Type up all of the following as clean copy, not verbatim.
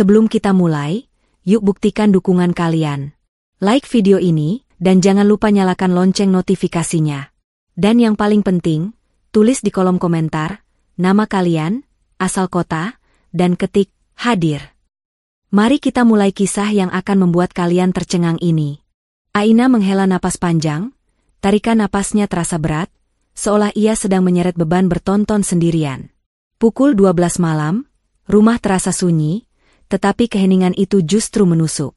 Sebelum kita mulai, yuk buktikan dukungan kalian. Like video ini, dan jangan lupa nyalakan lonceng notifikasinya. Dan yang paling penting, tulis di kolom komentar, nama kalian, asal kota, dan ketik, hadir. Mari kita mulai kisah yang akan membuat kalian tercengang ini. Aina menghela napas panjang, tarikan napasnya terasa berat, seolah ia sedang menyeret beban bertonton sendirian. Pukul 12 malam, rumah terasa sunyi, tetapi keheningan itu justru menusuk.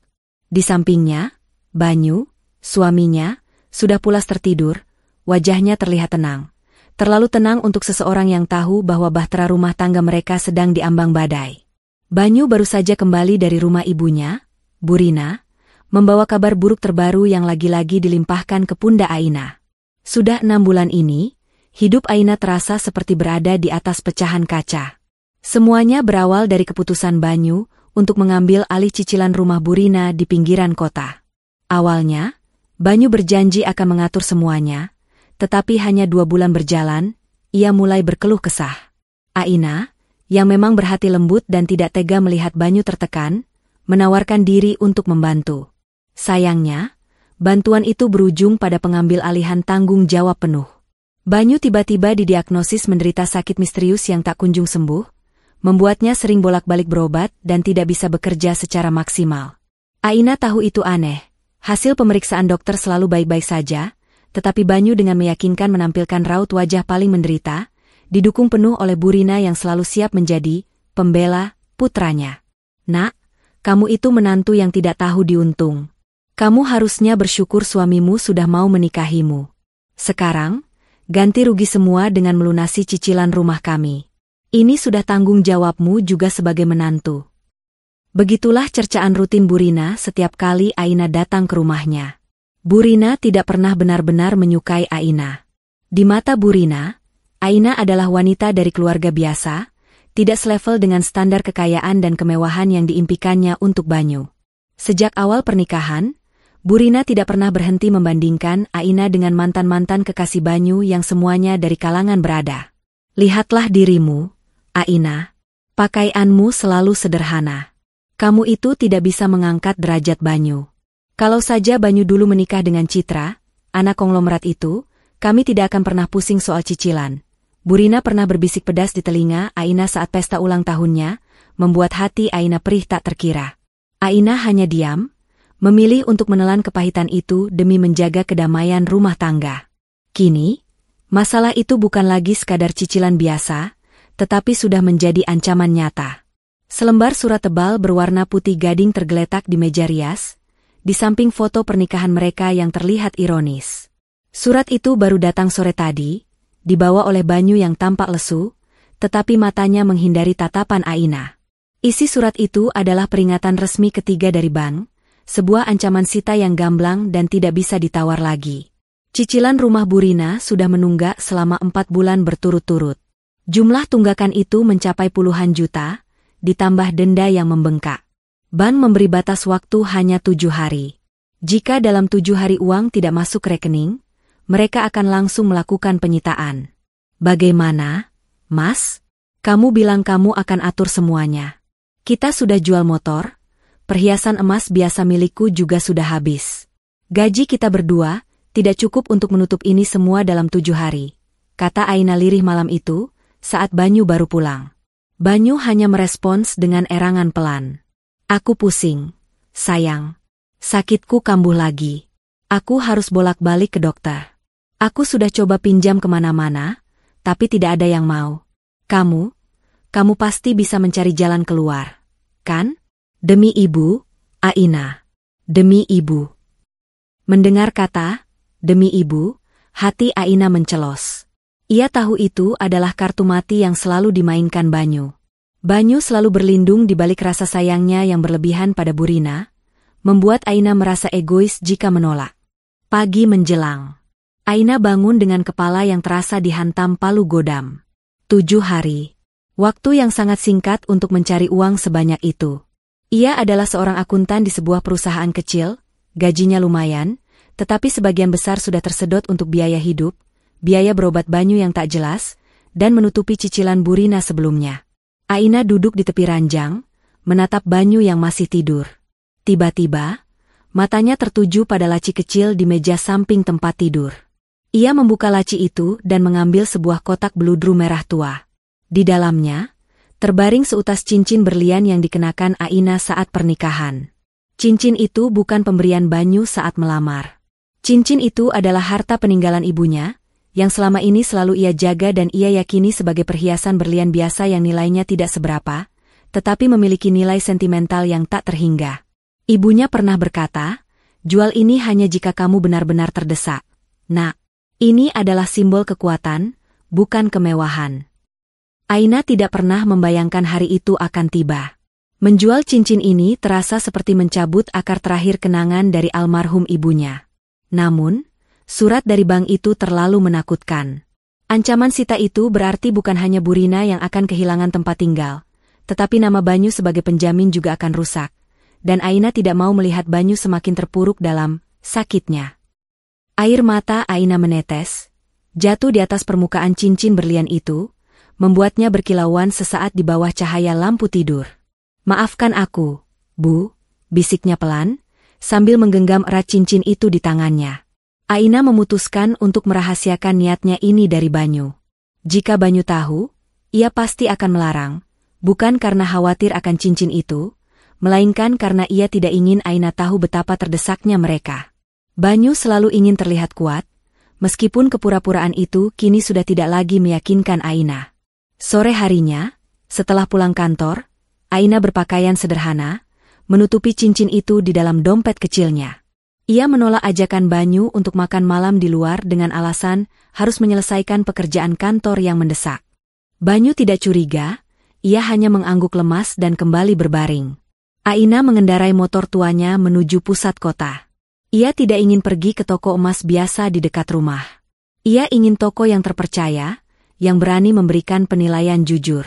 Di sampingnya, Banyu, suaminya, sudah pulas tertidur, wajahnya terlihat tenang. Terlalu tenang untuk seseorang yang tahu bahwa bahtera rumah tangga mereka sedang diambang badai. Banyu baru saja kembali dari rumah ibunya, Bu Rina, membawa kabar buruk terbaru yang lagi-lagi dilimpahkan ke pundak Aina. Sudah 6 bulan ini, hidup Aina terasa seperti berada di atas pecahan kaca. Semuanya berawal dari keputusan Banyu untuk mengambil alih cicilan rumah Bu Rina di pinggiran kota. Awalnya, Banyu berjanji akan mengatur semuanya, tetapi hanya 2 bulan berjalan, ia mulai berkeluh kesah. Aina, yang memang berhati lembut dan tidak tega melihat Banyu tertekan, menawarkan diri untuk membantu. Sayangnya, bantuan itu berujung pada pengambil alihan tanggung jawab penuh. Banyu tiba-tiba didiagnosis menderita sakit misterius yang tak kunjung sembuh, membuatnya sering bolak-balik berobat dan tidak bisa bekerja secara maksimal. Aina tahu itu aneh. Hasil pemeriksaan dokter selalu baik-baik saja, tetapi Banyu dengan meyakinkan menampilkan raut wajah paling menderita, didukung penuh oleh Bu Rina yang selalu siap menjadi pembela putranya. Nak, kamu itu menantu yang tidak tahu diuntung. Kamu harusnya bersyukur suamimu sudah mau menikahimu. Sekarang, ganti rugi semua dengan melunasi cicilan rumah kami. Ini sudah tanggung jawabmu juga sebagai menantu. Begitulah cercaan rutin Bu Rina setiap kali Aina datang ke rumahnya. Bu Rina tidak pernah benar-benar menyukai Aina. Di mata Bu Rina, Aina adalah wanita dari keluarga biasa, tidak selevel dengan standar kekayaan dan kemewahan yang diimpikannya untuk Banyu. Sejak awal pernikahan, Bu Rina tidak pernah berhenti membandingkan Aina dengan mantan-mantan kekasih Banyu yang semuanya dari kalangan berada. Lihatlah dirimu, Aina. Pakaianmu selalu sederhana. Kamu itu tidak bisa mengangkat derajat Banyu. Kalau saja Banyu dulu menikah dengan Citra, anak konglomerat itu, kami tidak akan pernah pusing soal cicilan. Bu Rina pernah berbisik pedas di telinga Aina saat pesta ulang tahunnya, membuat hati Aina perih tak terkira. Aina hanya diam, memilih untuk menelan kepahitan itu demi menjaga kedamaian rumah tangga. Kini, masalah itu bukan lagi sekadar cicilan biasa, tetapi sudah menjadi ancaman nyata. Selembar surat tebal berwarna putih gading tergeletak di meja rias, di samping foto pernikahan mereka yang terlihat ironis. Surat itu baru datang sore tadi, dibawa oleh Banyu yang tampak lesu, tetapi matanya menghindari tatapan Aina. Isi surat itu adalah peringatan resmi ketiga dari bank, sebuah ancaman sita yang gamblang dan tidak bisa ditawar lagi. Cicilan rumah Bu Rina sudah menunggak selama 4 bulan berturut-turut. Jumlah tunggakan itu mencapai puluhan juta, ditambah denda yang membengkak. Bank memberi batas waktu hanya 7 hari. Jika dalam 7 hari uang tidak masuk rekening, mereka akan langsung melakukan penyitaan. Bagaimana, Mas? Kamu bilang kamu akan atur semuanya. Kita sudah jual motor, perhiasan emas biasa milikku juga sudah habis. Gaji kita berdua tidak cukup untuk menutup ini semua dalam 7 hari, kata Aina lirih malam itu, saat Banyu baru pulang. Banyu hanya merespons dengan erangan pelan. Aku pusing, sayang. Sakitku kambuh lagi. Aku harus bolak-balik ke dokter. Aku sudah coba pinjam kemana-mana, tapi tidak ada yang mau. Kamu pasti bisa mencari jalan keluar, kan? Demi ibu, Aina. Demi ibu. Mendengar kata, demi ibu, hati Aina mencelos. Ia tahu itu adalah kartu mati yang selalu dimainkan Banyu. Banyu selalu berlindung di balik rasa sayangnya yang berlebihan pada Bu Rina, membuat Aina merasa egois jika menolak. Pagi menjelang. Aina bangun dengan kepala yang terasa dihantam palu godam. 7 hari. Waktu yang sangat singkat untuk mencari uang sebanyak itu. Ia adalah seorang akuntan di sebuah perusahaan kecil, gajinya lumayan, tetapi sebagian besar sudah tersedot untuk biaya hidup, biaya berobat Banyu yang tak jelas, dan menutupi cicilan Bu Rina sebelumnya. Aina duduk di tepi ranjang, menatap Banyu yang masih tidur. Tiba-tiba, matanya tertuju pada laci kecil di meja samping tempat tidur. Ia membuka laci itu dan mengambil sebuah kotak beludru merah tua. Di dalamnya, terbaring seutas cincin berlian yang dikenakan Aina saat pernikahan. Cincin itu bukan pemberian Banyu saat melamar. Cincin itu adalah harta peninggalan ibunya, yang selama ini selalu ia jaga dan ia yakini sebagai perhiasan berlian biasa yang nilainya tidak seberapa, tetapi memiliki nilai sentimental yang tak terhingga. Ibunya pernah berkata, "Jual ini hanya jika kamu benar-benar terdesak. Nak, ini adalah simbol kekuatan, bukan kemewahan." Aina tidak pernah membayangkan hari itu akan tiba. Menjual cincin ini terasa seperti mencabut akar terakhir kenangan dari almarhum ibunya. Namun, surat dari bank itu terlalu menakutkan. Ancaman Sita itu berarti bukan hanya Burina yang akan kehilangan tempat tinggal, tetapi nama Banyu sebagai penjamin juga akan rusak, dan Aina tidak mau melihat Banyu semakin terpuruk dalam sakitnya. Air mata Aina menetes, jatuh di atas permukaan cincin berlian itu, membuatnya berkilauan sesaat di bawah cahaya lampu tidur. "Maafkan aku, Bu," bisiknya pelan, sambil menggenggam erat cincin itu di tangannya. Aina memutuskan untuk merahasiakan niatnya ini dari Banyu. Jika Banyu tahu, ia pasti akan melarang, bukan karena khawatir akan cincin itu, melainkan karena ia tidak ingin Aina tahu betapa terdesaknya mereka. Banyu selalu ingin terlihat kuat, meskipun kepura-puraan itu kini sudah tidak lagi meyakinkan Aina. Sore harinya, setelah pulang kantor, Aina berpakaian sederhana, menutupi cincin itu di dalam dompet kecilnya. Ia menolak ajakan Banyu untuk makan malam di luar dengan alasan harus menyelesaikan pekerjaan kantor yang mendesak. Banyu tidak curiga, ia hanya mengangguk lemas dan kembali berbaring. Aina mengendarai motor tuanya menuju pusat kota. Ia tidak ingin pergi ke toko emas biasa di dekat rumah. Ia ingin toko yang terpercaya, yang berani memberikan penilaian jujur.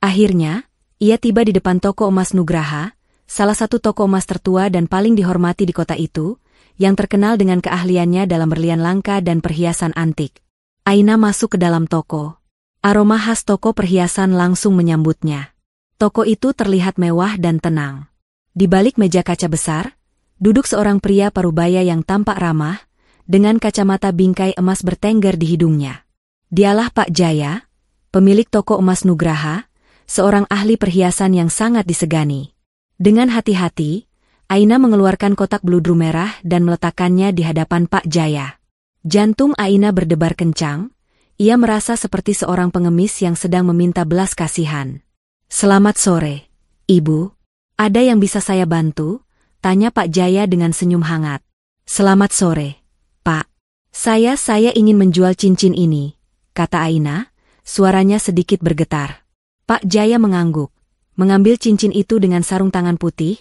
Akhirnya, ia tiba di depan toko emas Nugraha, salah satu toko emas tertua dan paling dihormati di kota itu, yang terkenal dengan keahliannya dalam berlian langka dan perhiasan antik. Aina masuk ke dalam toko. Aroma khas toko perhiasan langsung menyambutnya. Toko itu terlihat mewah dan tenang. Di balik meja kaca besar, duduk seorang pria parubaya yang tampak ramah, dengan kacamata bingkai emas bertengger di hidungnya. Dialah Pak Jaya, pemilik toko emas Nugraha, seorang ahli perhiasan yang sangat disegani. Dengan hati-hati, Aina mengeluarkan kotak beludru merah dan meletakkannya di hadapan Pak Jaya. Jantung Aina berdebar kencang, ia merasa seperti seorang pengemis yang sedang meminta belas kasihan. "Selamat sore, Ibu. Ada yang bisa saya bantu?" tanya Pak Jaya dengan senyum hangat. "Selamat sore, Pak. Saya ingin menjual cincin ini," kata Aina, suaranya sedikit bergetar. Pak Jaya mengangguk, mengambil cincin itu dengan sarung tangan putih,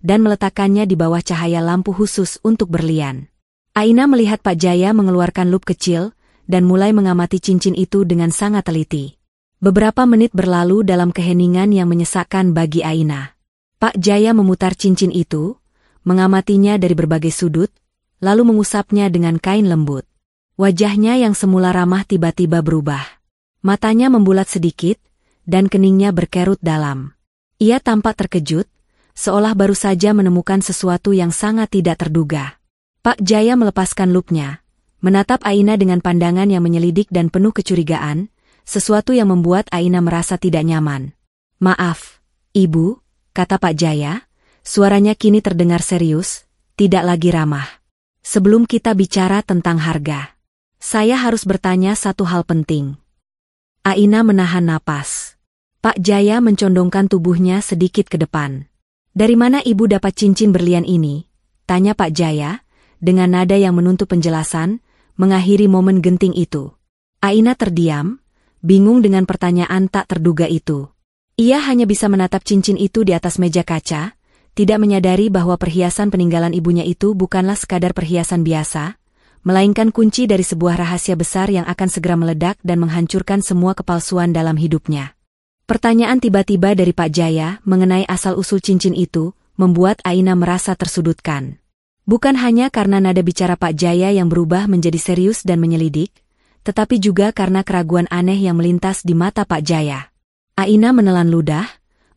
dan meletakkannya di bawah cahaya lampu khusus untuk berlian. Aina melihat Pak Jaya mengeluarkan lup kecil, dan mulai mengamati cincin itu dengan sangat teliti. Beberapa menit berlalu dalam keheningan yang menyesakkan bagi Aina. Pak Jaya memutar cincin itu, mengamatinya dari berbagai sudut, lalu mengusapnya dengan kain lembut. Wajahnya yang semula ramah tiba-tiba berubah. Matanya membulat sedikit, dan keningnya berkerut dalam. Ia tampak terkejut, seolah baru saja menemukan sesuatu yang sangat tidak terduga. Pak Jaya melepaskan lupnya, menatap Aina dengan pandangan yang menyelidik dan penuh kecurigaan, sesuatu yang membuat Aina merasa tidak nyaman. "Maaf, Ibu," kata Pak Jaya, suaranya kini terdengar serius, tidak lagi ramah. "Sebelum kita bicara tentang harga, saya harus bertanya satu hal penting." Aina menahan napas. Pak Jaya mencondongkan tubuhnya sedikit ke depan. "Dari mana Ibu dapat cincin berlian ini?" tanya Pak Jaya, dengan nada yang menuntut penjelasan, mengakhiri momen genting itu. Aina terdiam, bingung dengan pertanyaan tak terduga itu. Ia hanya bisa menatap cincin itu di atas meja kaca, tidak menyadari bahwa perhiasan peninggalan ibunya itu bukanlah sekadar perhiasan biasa, melainkan kunci dari sebuah rahasia besar yang akan segera meledak dan menghancurkan semua kepalsuan dalam hidupnya. Pertanyaan tiba-tiba dari Pak Jaya mengenai asal-usul cincin itu membuat Aina merasa tersudutkan. Bukan hanya karena nada bicara Pak Jaya yang berubah menjadi serius dan menyelidik, tetapi juga karena keraguan aneh yang melintas di mata Pak Jaya. Aina menelan ludah,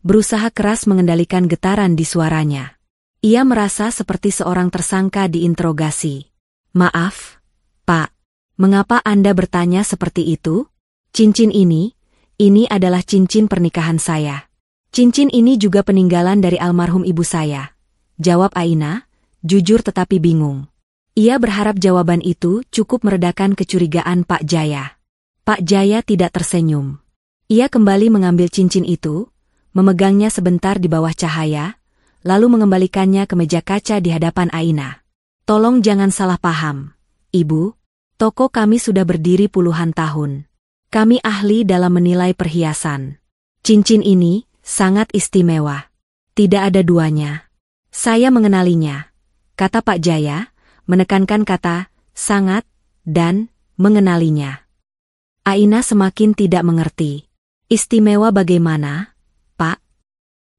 berusaha keras mengendalikan getaran di suaranya. Ia merasa seperti seorang tersangka diinterogasi. "Maaf, Pak. Mengapa Anda bertanya seperti itu? Cincin ini adalah cincin pernikahan saya. Cincin ini juga peninggalan dari almarhum ibu saya," jawab Aina, jujur tetapi bingung. Ia berharap jawaban itu cukup meredakan kecurigaan Pak Jaya. Pak Jaya tidak tersenyum. Ia kembali mengambil cincin itu, memegangnya sebentar di bawah cahaya, lalu mengembalikannya ke meja kaca di hadapan Aina. "Tolong jangan salah paham, Ibu. Toko kami sudah berdiri puluhan tahun. Kami ahli dalam menilai perhiasan. Cincin ini sangat istimewa. Tidak ada duanya. Saya mengenalinya," kata Pak Jaya, menekankan kata "sangat" dan "mengenalinya." Aina semakin tidak mengerti. "Istimewa bagaimana, Pak?"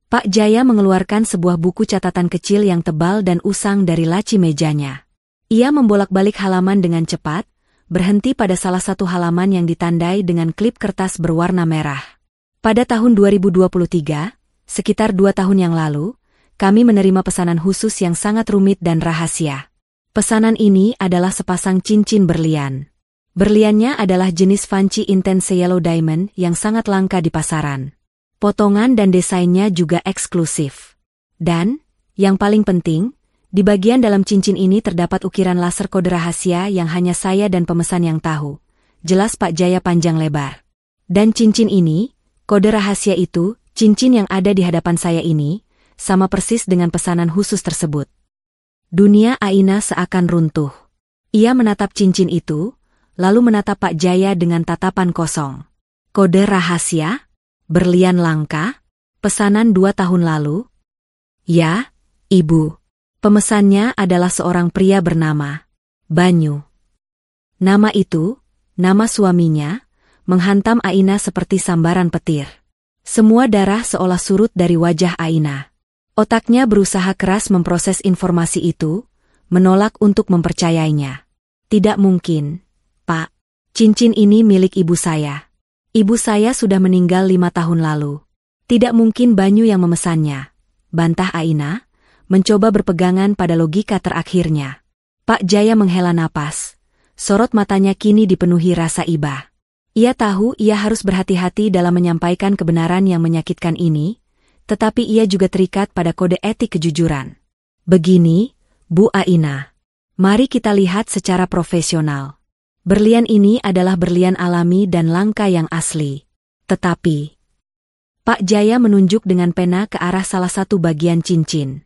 Pak Jaya mengeluarkan sebuah buku catatan kecil yang tebal dan usang dari laci mejanya. Ia membolak-balik halaman dengan cepat, berhenti pada salah satu halaman yang ditandai dengan klip kertas berwarna merah. "Pada tahun 2023, sekitar 2 tahun yang lalu, kami menerima pesanan khusus yang sangat rumit dan rahasia. Pesanan ini adalah sepasang cincin berlian. Berliannya adalah jenis Fancy Intense Yellow Diamond yang sangat langka di pasaran. Potongan dan desainnya juga eksklusif. Dan, yang paling penting, di bagian dalam cincin ini terdapat ukiran laser kode rahasia yang hanya saya dan pemesan yang tahu," jelas Pak Jaya panjang lebar. "Dan cincin ini, kode rahasia itu, cincin yang ada di hadapan saya ini, sama persis dengan pesanan khusus tersebut." Dunia Aina seakan runtuh. Ia menatap cincin itu, lalu menatap Pak Jaya dengan tatapan kosong. "Kode rahasia? Berlian langka? Pesanan 2 tahun lalu?" "Ya, Ibu. Pemesannya adalah seorang pria bernama Banyu." Nama itu, nama suaminya, menghantam Aina seperti sambaran petir. Semua darah seolah surut dari wajah Aina. Otaknya berusaha keras memproses informasi itu, menolak untuk mempercayainya. "Tidak mungkin, Pak. Cincin ini milik ibu saya. Ibu saya sudah meninggal 5 tahun lalu. Tidak mungkin Banyu yang memesannya," bantah Aina, mencoba berpegangan pada logika terakhirnya. Pak Jaya menghela napas. Sorot matanya kini dipenuhi rasa iba. Ia tahu ia harus berhati-hati dalam menyampaikan kebenaran yang menyakitkan ini, tetapi ia juga terikat pada kode etik kejujuran. "Begini, Bu Aina. Mari kita lihat secara profesional. Berlian ini adalah berlian alami dan langka yang asli. Tetapi..." Pak Jaya menunjuk dengan pena ke arah salah satu bagian cincin.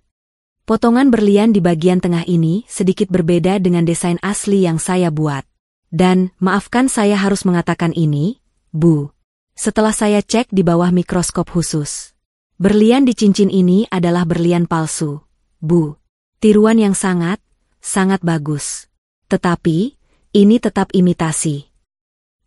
"Potongan berlian di bagian tengah ini sedikit berbeda dengan desain asli yang saya buat. Dan, maafkan saya harus mengatakan ini, Bu. Setelah saya cek di bawah mikroskop khusus, berlian di cincin ini adalah berlian palsu, Bu. Tiruan yang sangat bagus. Tetapi, ini tetap imitasi."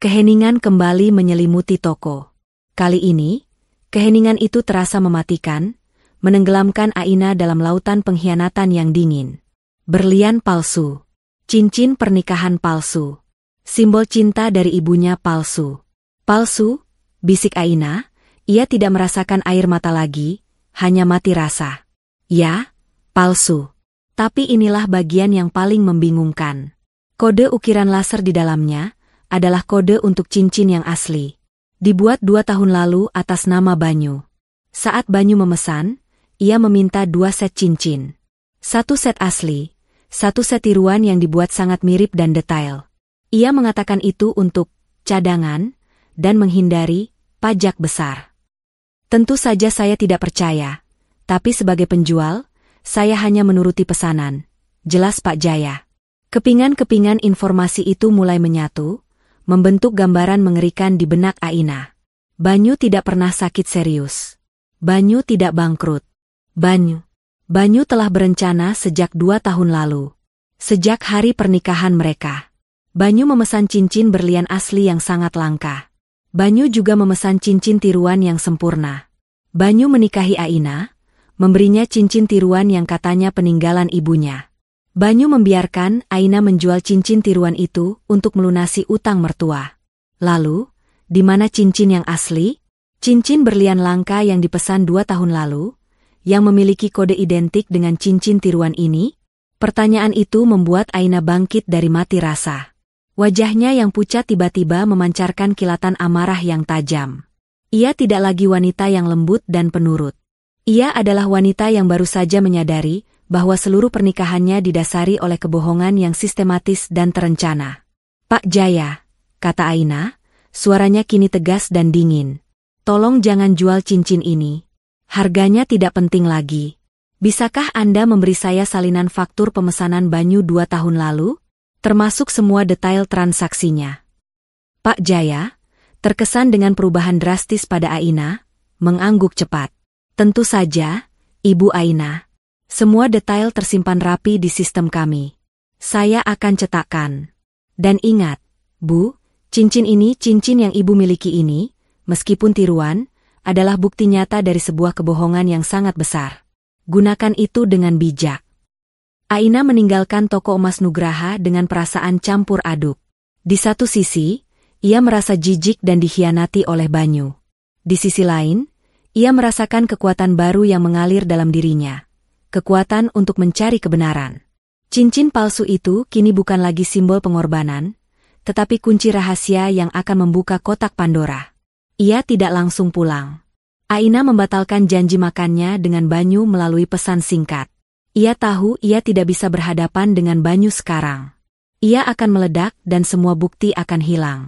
Keheningan kembali menyelimuti toko. Kali ini, keheningan itu terasa mematikan, menenggelamkan Aina dalam lautan pengkhianatan yang dingin. Berlian palsu. Cincin pernikahan palsu. Simbol cinta dari ibunya palsu. "Palsu?" bisik Aina. Ia tidak merasakan air mata lagi, hanya mati rasa. "Ya, palsu. Tapi inilah bagian yang paling membingungkan. Kode ukiran laser di dalamnya adalah kode untuk cincin yang asli. Dibuat 2 tahun lalu atas nama Banyu. Saat Banyu memesan, ia meminta 2 set cincin. 1 set asli, 1 set tiruan yang dibuat sangat mirip dan detail. Ia mengatakan itu untuk cadangan dan menghindari pajak besar. Tentu saja saya tidak percaya, tapi sebagai penjual, saya hanya menuruti pesanan, jelas Pak Jaya. Kepingan-kepingan informasi itu mulai menyatu, membentuk gambaran mengerikan di benak Aina. Banyu tidak pernah sakit serius. Banyu tidak bangkrut. Banyu telah berencana sejak 2 tahun lalu. Sejak hari pernikahan mereka. Banyu memesan cincin berlian asli yang sangat langka. Banyu juga memesan cincin tiruan yang sempurna. Banyu menikahi Aina, memberinya cincin tiruan yang katanya peninggalan ibunya. Banyu membiarkan Aina menjual cincin tiruan itu untuk melunasi utang mertua. Lalu, di mana cincin yang asli? Cincin berlian langka yang dipesan 2 tahun lalu, yang memiliki kode identik dengan cincin tiruan ini? Pertanyaan itu membuat Aina bangkit dari mati rasa. Wajahnya yang pucat tiba-tiba memancarkan kilatan amarah yang tajam. Ia tidak lagi wanita yang lembut dan penurut. Ia adalah wanita yang baru saja menyadari bahwa seluruh pernikahannya didasari oleh kebohongan yang sistematis dan terencana. Pak Jaya, kata Aina, suaranya kini tegas dan dingin. Tolong jangan jual cincin ini. Harganya tidak penting lagi. Bisakah Anda memberi saya salinan faktur pemesanan Banyu 2 tahun lalu? Termasuk semua detail transaksinya. Pak Jaya, terkesan dengan perubahan drastis pada Aina, mengangguk cepat. Tentu saja, Ibu Aina. Semua detail tersimpan rapi di sistem kami. Saya akan cetakkan. Dan ingat, Bu, cincin yang Ibu miliki ini, meskipun tiruan, adalah bukti nyata dari sebuah kebohongan yang sangat besar. Gunakan itu dengan bijak. Aina meninggalkan toko emas Nugraha dengan perasaan campur aduk. Di satu sisi, ia merasa jijik dan dikhianati oleh Banyu. Di sisi lain, ia merasakan kekuatan baru yang mengalir dalam dirinya. Kekuatan untuk mencari kebenaran. Cincin palsu itu kini bukan lagi simbol pengorbanan, tetapi kunci rahasia yang akan membuka kotak Pandora. Ia tidak langsung pulang. Aina membatalkan janji makannya dengan Banyu melalui pesan singkat. Ia tahu ia tidak bisa berhadapan dengan Banyu sekarang. Ia akan meledak dan semua bukti akan hilang.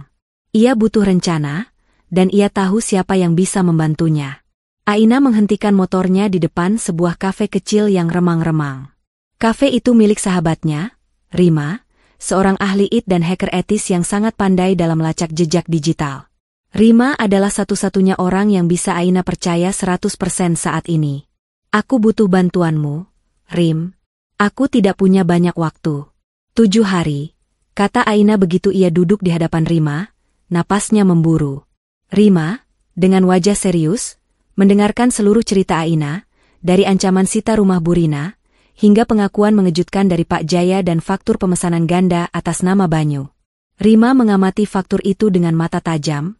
Ia butuh rencana, dan ia tahu siapa yang bisa membantunya. Aina menghentikan motornya di depan sebuah kafe kecil yang remang-remang. Kafe itu milik sahabatnya, Rima, seorang ahli IT dan hacker etis yang sangat pandai dalam melacak jejak digital. Rima adalah satu-satunya orang yang bisa Aina percaya 100% saat ini. Aku butuh bantuanmu, Rim. Aku tidak punya banyak waktu. 7 hari, kata Aina begitu ia duduk di hadapan Rima, napasnya memburu. Rima, dengan wajah serius, mendengarkan seluruh cerita Aina, dari ancaman sita rumah Burina, hingga pengakuan mengejutkan dari Pak Jaya dan faktur pemesanan ganda atas nama Banyu. Rima mengamati faktur itu dengan mata tajam,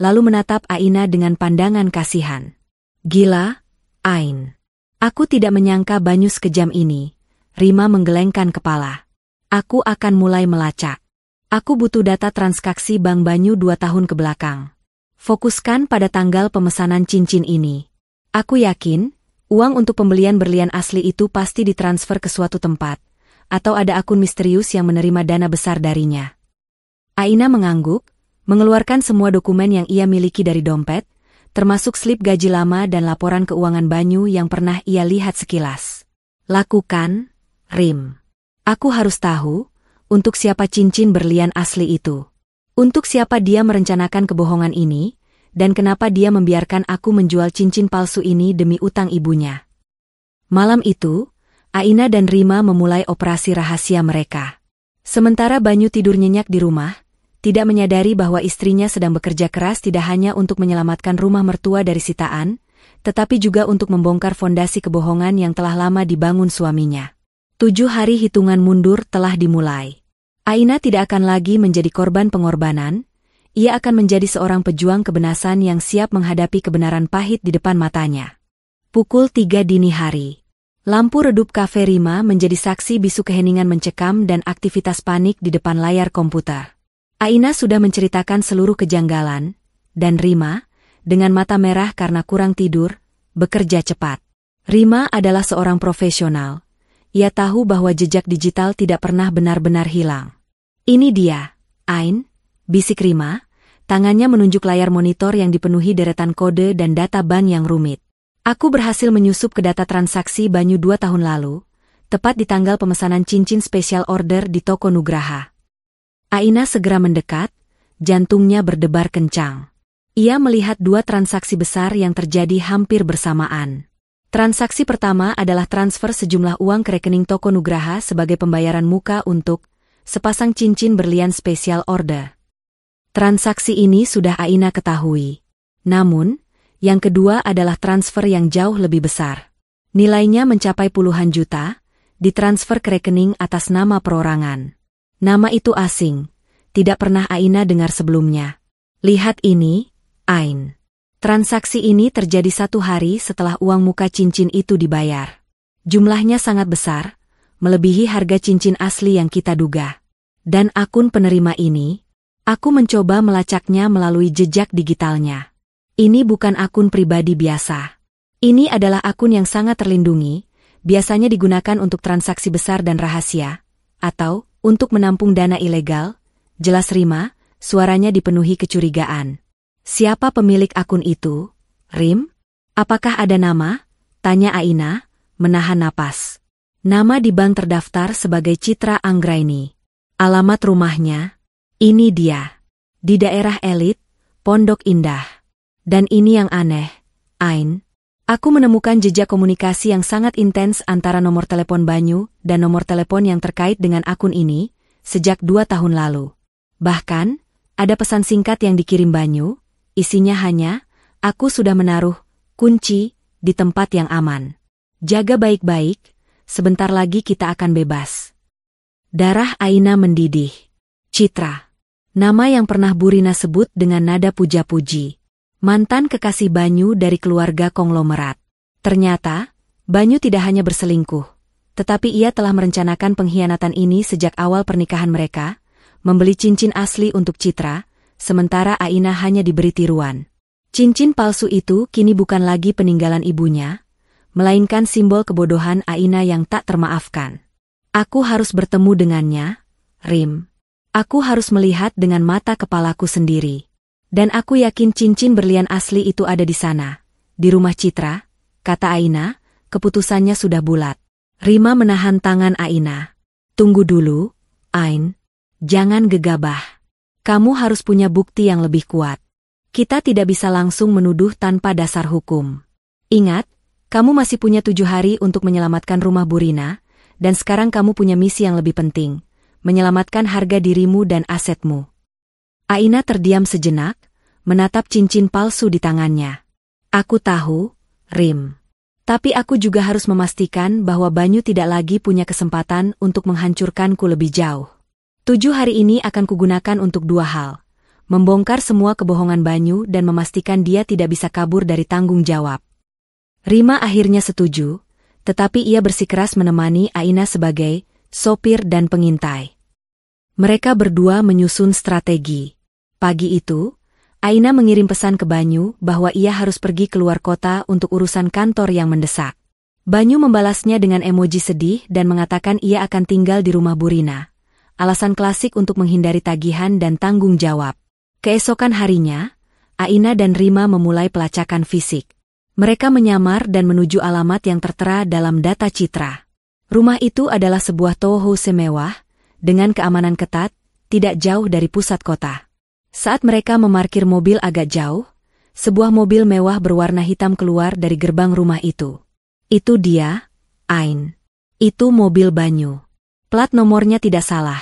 lalu menatap Aina dengan pandangan kasihan. Gila, Ain. Aku tidak menyangka Banyu sekejam ini. Rima menggelengkan kepala. Aku akan mulai melacak. Aku butuh data transaksi Bank Banyu 2 tahun ke belakang. Fokuskan pada tanggal pemesanan cincin ini. Aku yakin, uang untuk pembelian berlian asli itu pasti ditransfer ke suatu tempat, atau ada akun misterius yang menerima dana besar darinya. Aina mengangguk, mengeluarkan semua dokumen yang ia miliki dari dompet, termasuk slip gaji lama dan laporan keuangan Banyu yang pernah ia lihat sekilas. Lakukan, Rim. Aku harus tahu, untuk siapa cincin berlian asli itu. Untuk siapa dia merencanakan kebohongan ini, dan kenapa dia membiarkan aku menjual cincin palsu ini demi utang ibunya. Malam itu, Aina dan Rima memulai operasi rahasia mereka. Sementara Banyu tidur nyenyak di rumah, tidak menyadari bahwa istrinya sedang bekerja keras tidak hanya untuk menyelamatkan rumah mertua dari sitaan, tetapi juga untuk membongkar fondasi kebohongan yang telah lama dibangun suaminya. 7 hari hitungan mundur telah dimulai. Aina tidak akan lagi menjadi korban pengorbanan, ia akan menjadi seorang pejuang kebenaran yang siap menghadapi kebenaran pahit di depan matanya. Pukul 3 dini hari. Lampu redup kafe Rima menjadi saksi bisu keheningan mencekam dan aktivitas panik di depan layar komputer. Aina sudah menceritakan seluruh kejanggalan, dan Rima, dengan mata merah karena kurang tidur, bekerja cepat. Rima adalah seorang profesional. Ia tahu bahwa jejak digital tidak pernah benar-benar hilang. Ini dia, Ain, bisik Rima, tangannya menunjuk layar monitor yang dipenuhi deretan kode dan data bank yang rumit. Aku berhasil menyusup ke data transaksi Banyu 2 tahun lalu, tepat di tanggal pemesanan cincin special order di toko Nugraha. Aina segera mendekat, jantungnya berdebar kencang. Ia melihat 2 transaksi besar yang terjadi hampir bersamaan. Transaksi pertama adalah transfer sejumlah uang ke rekening toko Nugraha sebagai pembayaran muka untuk sepasang cincin berlian special order. Transaksi ini sudah Aina ketahui. Namun, yang kedua adalah transfer yang jauh lebih besar. Nilainya mencapai puluhan juta, ditransfer ke rekening atas nama perorangan. Nama itu asing, tidak pernah Aina dengar sebelumnya. Lihat ini, Ain. Transaksi ini terjadi 1 hari setelah uang muka cincin itu dibayar. Jumlahnya sangat besar, melebihi harga cincin asli yang kita duga. Dan akun penerima ini, aku mencoba melacaknya melalui jejak digitalnya. Ini bukan akun pribadi biasa. Ini adalah akun yang sangat terlindungi, biasanya digunakan untuk transaksi besar dan rahasia, atau untuk menampung dana ilegal. Jelas Rima, suaranya dipenuhi kecurigaan. Siapa pemilik akun itu? Rim? Apakah ada nama? Tanya Aina, menahan napas. Nama di bank terdaftar sebagai Citra Anggraini. Alamat rumahnya? Ini dia. Di daerah elit, Pondok Indah. Dan ini yang aneh, Ain. Aku menemukan jejak komunikasi yang sangat intens antara nomor telepon Banyu dan nomor telepon yang terkait dengan akun ini, sejak 2 tahun lalu. Bahkan, ada pesan singkat yang dikirim Banyu, isinya hanya, aku sudah menaruh kunci di tempat yang aman. Jaga baik-baik, sebentar lagi kita akan bebas. Darah Aina mendidih. Citra. Nama yang pernah Bu Rina sebut dengan nada puja-puji. Mantan kekasih Banyu dari keluarga konglomerat. Ternyata, Banyu tidak hanya berselingkuh, tetapi ia telah merencanakan pengkhianatan ini sejak awal pernikahan mereka, membeli cincin asli untuk Citra, sementara Aina hanya diberi tiruan. Cincin palsu itu kini bukan lagi peninggalan ibunya, melainkan simbol kebodohan Aina yang tak termaafkan. Aku harus bertemu dengannya, Rim. Aku harus melihat dengan mata kepalaku sendiri. Dan aku yakin cincin berlian asli itu ada di sana, di rumah Citra, kata Aina, keputusannya sudah bulat. Rima menahan tangan Aina. Tunggu dulu, Ain. Jangan gegabah. Kamu harus punya bukti yang lebih kuat. Kita tidak bisa langsung menuduh tanpa dasar hukum. Ingat, kamu masih punya 7 hari untuk menyelamatkan rumah Bu Rina, dan sekarang kamu punya misi yang lebih penting, menyelamatkan harga dirimu dan asetmu. Aina terdiam sejenak, menatap cincin palsu di tangannya. Aku tahu, Rim. Tapi aku juga harus memastikan bahwa Banyu tidak lagi punya kesempatan untuk menghancurkanku lebih jauh. 7 hari ini akan kugunakan untuk 2 hal. Membongkar semua kebohongan Banyu dan memastikan dia tidak bisa kabur dari tanggung jawab. Rima akhirnya setuju, tetapi ia bersikeras menemani Aina sebagai sopir dan pengintai. Mereka berdua menyusun strategi. Pagi itu, Aina mengirim pesan ke Banyu bahwa ia harus pergi keluar kota untuk urusan kantor yang mendesak. Banyu membalasnya dengan emoji sedih dan mengatakan ia akan tinggal di rumah Bu Rina. Alasan klasik untuk menghindari tagihan dan tanggung jawab. Keesokan harinya, Aina dan Rima memulai pelacakan fisik. Mereka menyamar dan menuju alamat yang tertera dalam data Citra. Rumah itu adalah sebuah townhouse mewah, dengan keamanan ketat, tidak jauh dari pusat kota. Saat mereka memarkir mobil agak jauh, sebuah mobil mewah berwarna hitam keluar dari gerbang rumah itu. Itu dia, Ain. Itu mobil Banyu. Plat nomornya tidak salah,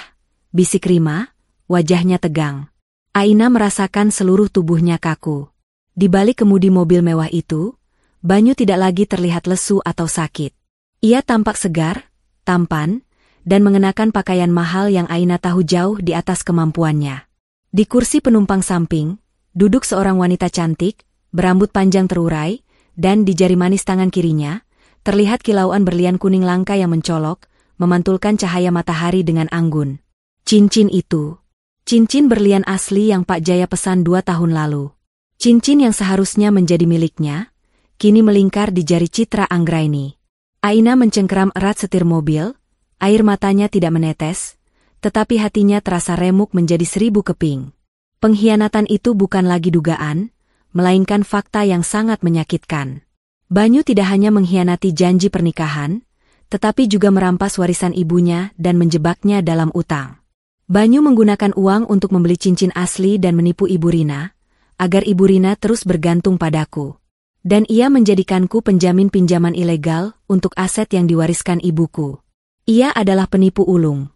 bisik Rima, wajahnya tegang. Aina merasakan seluruh tubuhnya kaku. Di balik kemudi mobil mewah itu, Banyu tidak lagi terlihat lesu atau sakit. Ia tampak segar, tampan, dan mengenakan pakaian mahal yang Aina tahu jauh di atas kemampuannya. Di kursi penumpang samping, duduk seorang wanita cantik, berambut panjang terurai, dan di jari manis tangan kirinya, terlihat kilauan berlian kuning langka yang mencolok, memantulkan cahaya matahari dengan anggun. Cincin itu. Cincin berlian asli yang Pak Jaya pesan 2 tahun lalu. Cincin yang seharusnya menjadi miliknya, kini melingkar di jari Citra Anggraini. Aina mencengkeram erat setir mobil, air matanya tidak menetes, tetapi hatinya terasa remuk menjadi 1000 keping. Pengkhianatan itu bukan lagi dugaan, melainkan fakta yang sangat menyakitkan. Banyu tidak hanya mengkhianati janji pernikahan, tetapi juga merampas warisan ibunya dan menjebaknya dalam utang. Banyu menggunakan uang untuk membeli cincin asli dan menipu Ibu Rina, agar Ibu Rina terus bergantung padaku. Dan ia menjadikanku penjamin pinjaman ilegal untuk aset yang diwariskan ibuku. Ia adalah penipu ulung.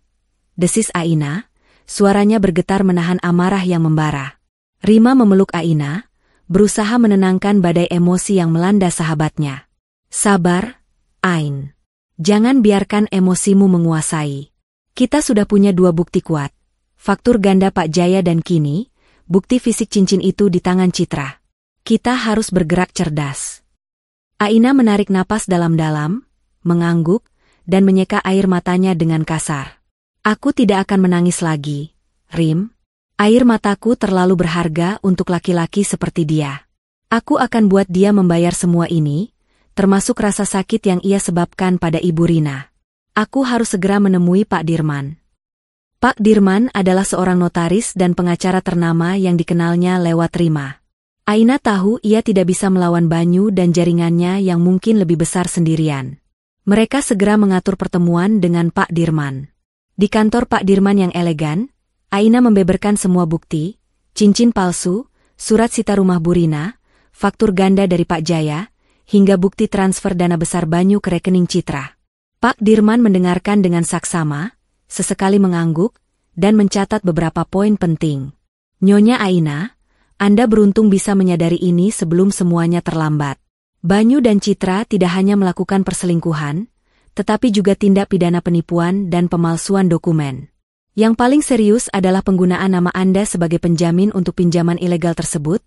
Desis Aina, suaranya bergetar menahan amarah yang membara. Rima memeluk Aina, berusaha menenangkan badai emosi yang melanda sahabatnya. Sabar, Ain. Jangan biarkan emosimu menguasai. Kita sudah punya 2 bukti kuat. Faktur ganda Pak Jaya dan kini, bukti fisik cincin itu di tangan Citra. Kita harus bergerak cerdas. Aina menarik napas dalam-dalam, mengangguk, dan menyeka air matanya dengan kasar. Aku tidak akan menangis lagi, Rim. Air mataku terlalu berharga untuk laki-laki seperti dia. Aku akan buat dia membayar semua ini, termasuk rasa sakit yang ia sebabkan pada Ibu Rina. Aku harus segera menemui Pak Dirman. Pak Dirman adalah seorang notaris dan pengacara ternama yang dikenalnya lewat Rima. Aina tahu ia tidak bisa melawan Banyu dan jaringannya yang mungkin lebih besar sendirian. Mereka segera mengatur pertemuan dengan Pak Dirman. Di kantor Pak Dirman yang elegan, Aina membeberkan semua bukti, cincin palsu, surat sita rumah Bu Rina, faktur ganda dari Pak Jaya, hingga bukti transfer dana besar Banyu ke rekening Citra. Pak Dirman mendengarkan dengan saksama, sesekali mengangguk, dan mencatat beberapa poin penting. Nyonya Aina, Anda beruntung bisa menyadari ini sebelum semuanya terlambat. Banyu dan Citra tidak hanya melakukan perselingkuhan, tetapi juga tindak pidana penipuan dan pemalsuan dokumen. Yang paling serius adalah penggunaan nama Anda sebagai penjamin untuk pinjaman ilegal tersebut.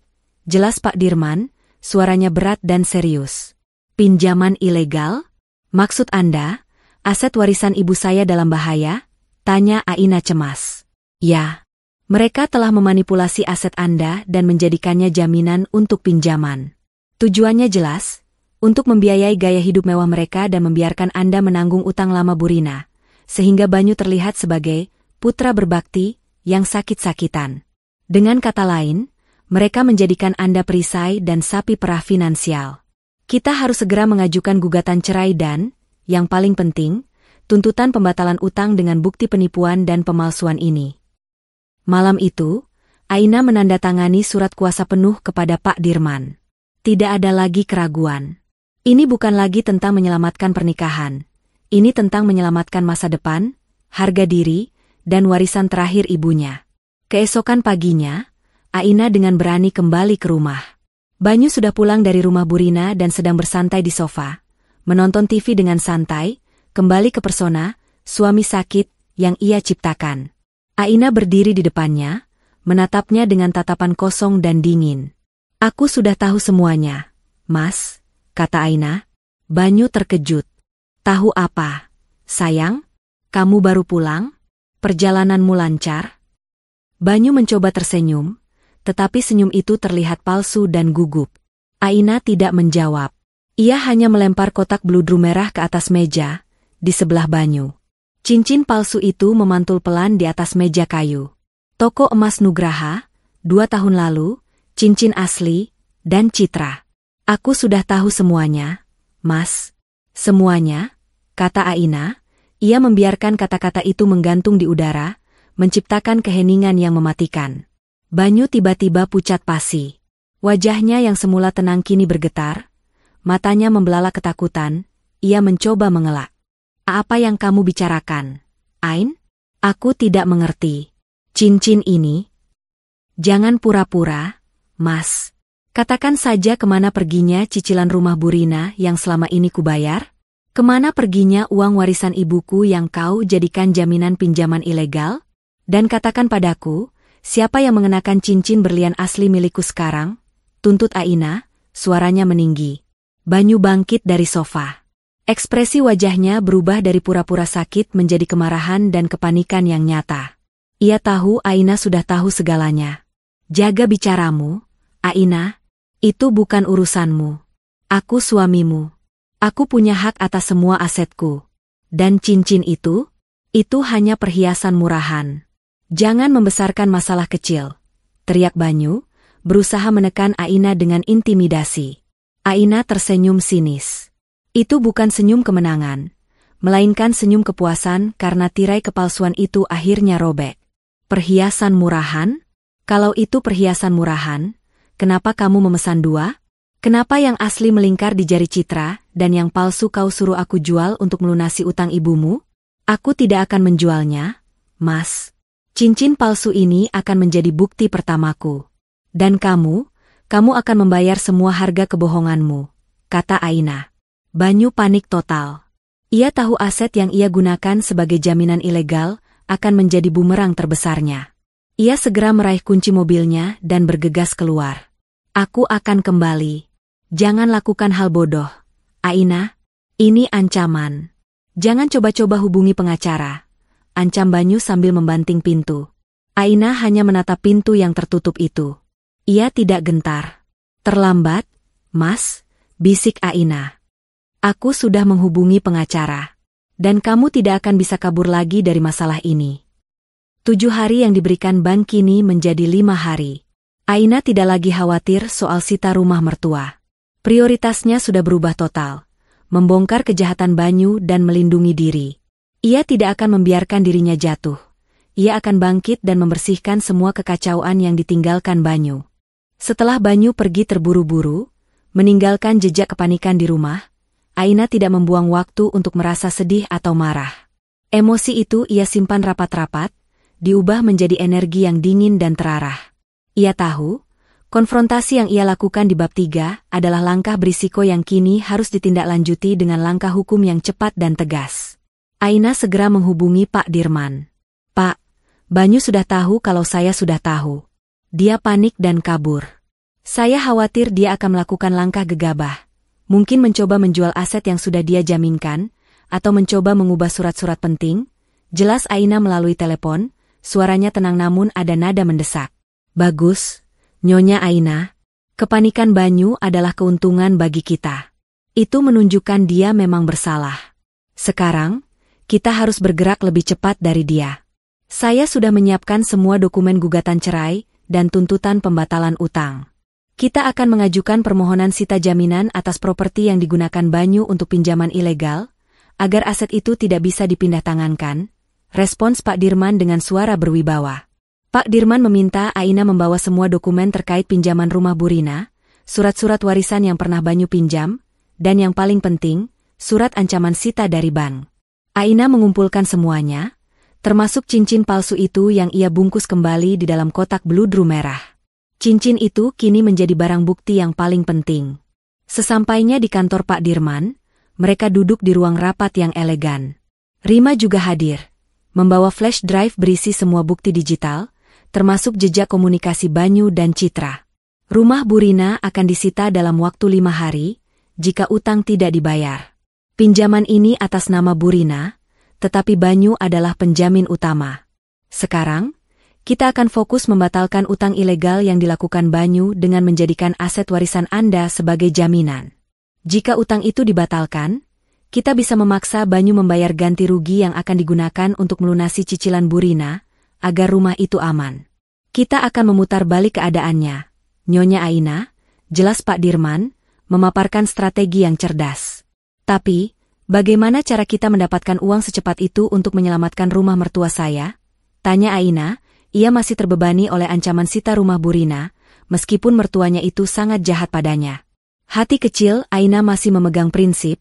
Jelas Pak Dirman, suaranya berat dan serius. Pinjaman ilegal? Maksud Anda, aset warisan ibu saya dalam bahaya? Tanya Aina cemas. Ya, mereka telah memanipulasi aset Anda dan menjadikannya jaminan untuk pinjaman. Tujuannya jelas, untuk membiayai gaya hidup mewah mereka dan membiarkan Anda menanggung utang lama Bu Rina, sehingga Banyu terlihat sebagai putra berbakti yang sakit-sakitan. Dengan kata lain, mereka menjadikan Anda perisai dan sapi perah finansial. Kita harus segera mengajukan gugatan cerai dan, yang paling penting, tuntutan pembatalan utang dengan bukti penipuan dan pemalsuan ini. Malam itu, Aina menandatangani surat kuasa penuh kepada Pak Dirman. Tidak ada lagi keraguan. Ini bukan lagi tentang menyelamatkan pernikahan. Ini tentang menyelamatkan masa depan, harga diri, dan warisan terakhir ibunya. Keesokan paginya, Aina dengan berani kembali ke rumah. Banyu sudah pulang dari rumah Bu Rina dan sedang bersantai di sofa, menonton TV dengan santai, kembali ke persona, suami sakit, yang ia ciptakan. Aina berdiri di depannya, menatapnya dengan tatapan kosong dan dingin. Aku sudah tahu semuanya, Mas, kata Aina. Banyu terkejut. Tahu apa? Sayang, kamu baru pulang? Perjalananmu lancar? Banyu mencoba tersenyum, tetapi senyum itu terlihat palsu dan gugup. Aina tidak menjawab. Ia hanya melempar kotak bludru merah ke atas meja, di sebelah Banyu. Cincin palsu itu memantul pelan di atas meja kayu. Toko emas Nugraha, 2 tahun lalu, cincin asli, dan Citra. Aku sudah tahu semuanya, Mas. Semuanya, kata Aina. Ia membiarkan kata-kata itu menggantung di udara, menciptakan keheningan yang mematikan. Banyu tiba-tiba pucat pasi. Wajahnya yang semula tenang kini bergetar, matanya membelalak ketakutan, ia mencoba mengelak. Apa yang kamu bicarakan, Ain? Aku tidak mengerti. Cincin ini? Jangan pura-pura, Mas. Katakan saja kemana perginya cicilan rumah Bu Rina yang selama ini kubayar? Kemana perginya uang warisan ibuku yang kau jadikan jaminan pinjaman ilegal? Dan katakan padaku, siapa yang mengenakan cincin berlian asli milikku sekarang? Tuntut Aina, suaranya meninggi. Banyu bangkit dari sofa. Ekspresi wajahnya berubah dari pura-pura sakit menjadi kemarahan dan kepanikan yang nyata. Ia tahu Aina sudah tahu segalanya. Jaga bicaramu, Aina. Itu bukan urusanmu. Aku suamimu. Aku punya hak atas semua asetku. Dan cincin itu hanya perhiasan murahan. Jangan membesarkan masalah kecil, teriak Banyu, berusaha menekan Aina dengan intimidasi. Aina tersenyum sinis. Itu bukan senyum kemenangan, melainkan senyum kepuasan karena tirai kepalsuan itu akhirnya robek. Perhiasan murahan? Kalau itu perhiasan murahan, kenapa kamu memesan 2? Kenapa yang asli melingkar di jari Citra dan yang palsu kau suruh aku jual untuk melunasi utang ibumu? Aku tidak akan menjualnya, Mas. Cincin palsu ini akan menjadi bukti pertamaku. Dan kamu akan membayar semua harga kebohonganmu, kata Aina. Banyu panik total. Ia tahu aset yang ia gunakan sebagai jaminan ilegal akan menjadi bumerang terbesarnya. Ia segera meraih kunci mobilnya dan bergegas keluar. Aku akan kembali. Jangan lakukan hal bodoh. Aina, ini ancaman. Jangan coba-coba hubungi pengacara. Ancam Banyu sambil membanting pintu. Aina hanya menatap pintu yang tertutup itu. Ia tidak gentar. Terlambat, Mas, bisik Aina. Aku sudah menghubungi pengacara. Dan kamu tidak akan bisa kabur lagi dari masalah ini. 7 hari yang diberikan Ban kini menjadi 5 hari. Aina tidak lagi khawatir soal sita rumah mertua. Prioritasnya sudah berubah total. Membongkar kejahatan Banyu dan melindungi diri. Ia tidak akan membiarkan dirinya jatuh. Ia akan bangkit dan membersihkan semua kekacauan yang ditinggalkan Banyu. Setelah Banyu pergi terburu-buru, meninggalkan jejak kepanikan di rumah, Aina tidak membuang waktu untuk merasa sedih atau marah. Emosi itu ia simpan rapat-rapat, diubah menjadi energi yang dingin dan terarah. Ia tahu, konfrontasi yang ia lakukan di bab 3 adalah langkah berisiko yang kini harus ditindaklanjuti dengan langkah hukum yang cepat dan tegas. Aina segera menghubungi Pak Dirman. Pak, Banyu sudah tahu kalau saya sudah tahu. Dia panik dan kabur. Saya khawatir dia akan melakukan langkah gegabah. Mungkin mencoba menjual aset yang sudah dia jaminkan, atau mencoba mengubah surat-surat penting. Jelas Aina melalui telepon, suaranya tenang namun ada nada mendesak. Bagus, Nyonya Aina. Kepanikan Banyu adalah keuntungan bagi kita. Itu menunjukkan dia memang bersalah. Sekarang, kita harus bergerak lebih cepat dari dia. Saya sudah menyiapkan semua dokumen gugatan cerai dan tuntutan pembatalan utang. Kita akan mengajukan permohonan sita jaminan atas properti yang digunakan Banyu untuk pinjaman ilegal, agar aset itu tidak bisa dipindah tangankan, respons Pak Dirman dengan suara berwibawa. Pak Dirman meminta Aina membawa semua dokumen terkait pinjaman rumah Burina, surat-surat warisan yang pernah Banyu pinjam, dan yang paling penting, surat ancaman sita dari bank. Aina mengumpulkan semuanya, termasuk cincin palsu itu yang ia bungkus kembali di dalam kotak bludru merah. Cincin itu kini menjadi barang bukti yang paling penting. Sesampainya di kantor Pak Dirman, mereka duduk di ruang rapat yang elegan. Rima juga hadir, membawa flash drive berisi semua bukti digital, termasuk jejak komunikasi Banyu dan Citra. Rumah Burina akan disita dalam waktu 5 hari, jika utang tidak dibayar. Pinjaman ini atas nama Burina, tetapi Banyu adalah penjamin utama. Sekarang, kita akan fokus membatalkan utang ilegal yang dilakukan Banyu dengan menjadikan aset warisan Anda sebagai jaminan. Jika utang itu dibatalkan, kita bisa memaksa Banyu membayar ganti rugi yang akan digunakan untuk melunasi cicilan Burina, agar rumah itu aman. Kita akan memutar balik keadaannya. Nyonya Aina, jelas Pak Dirman, memaparkan strategi yang cerdas. Tapi, bagaimana cara kita mendapatkan uang secepat itu untuk menyelamatkan rumah mertua saya? Tanya Aina. Ia masih terbebani oleh ancaman sita rumah Burina, meskipun mertuanya itu sangat jahat padanya. Hati kecil Aina masih memegang prinsip,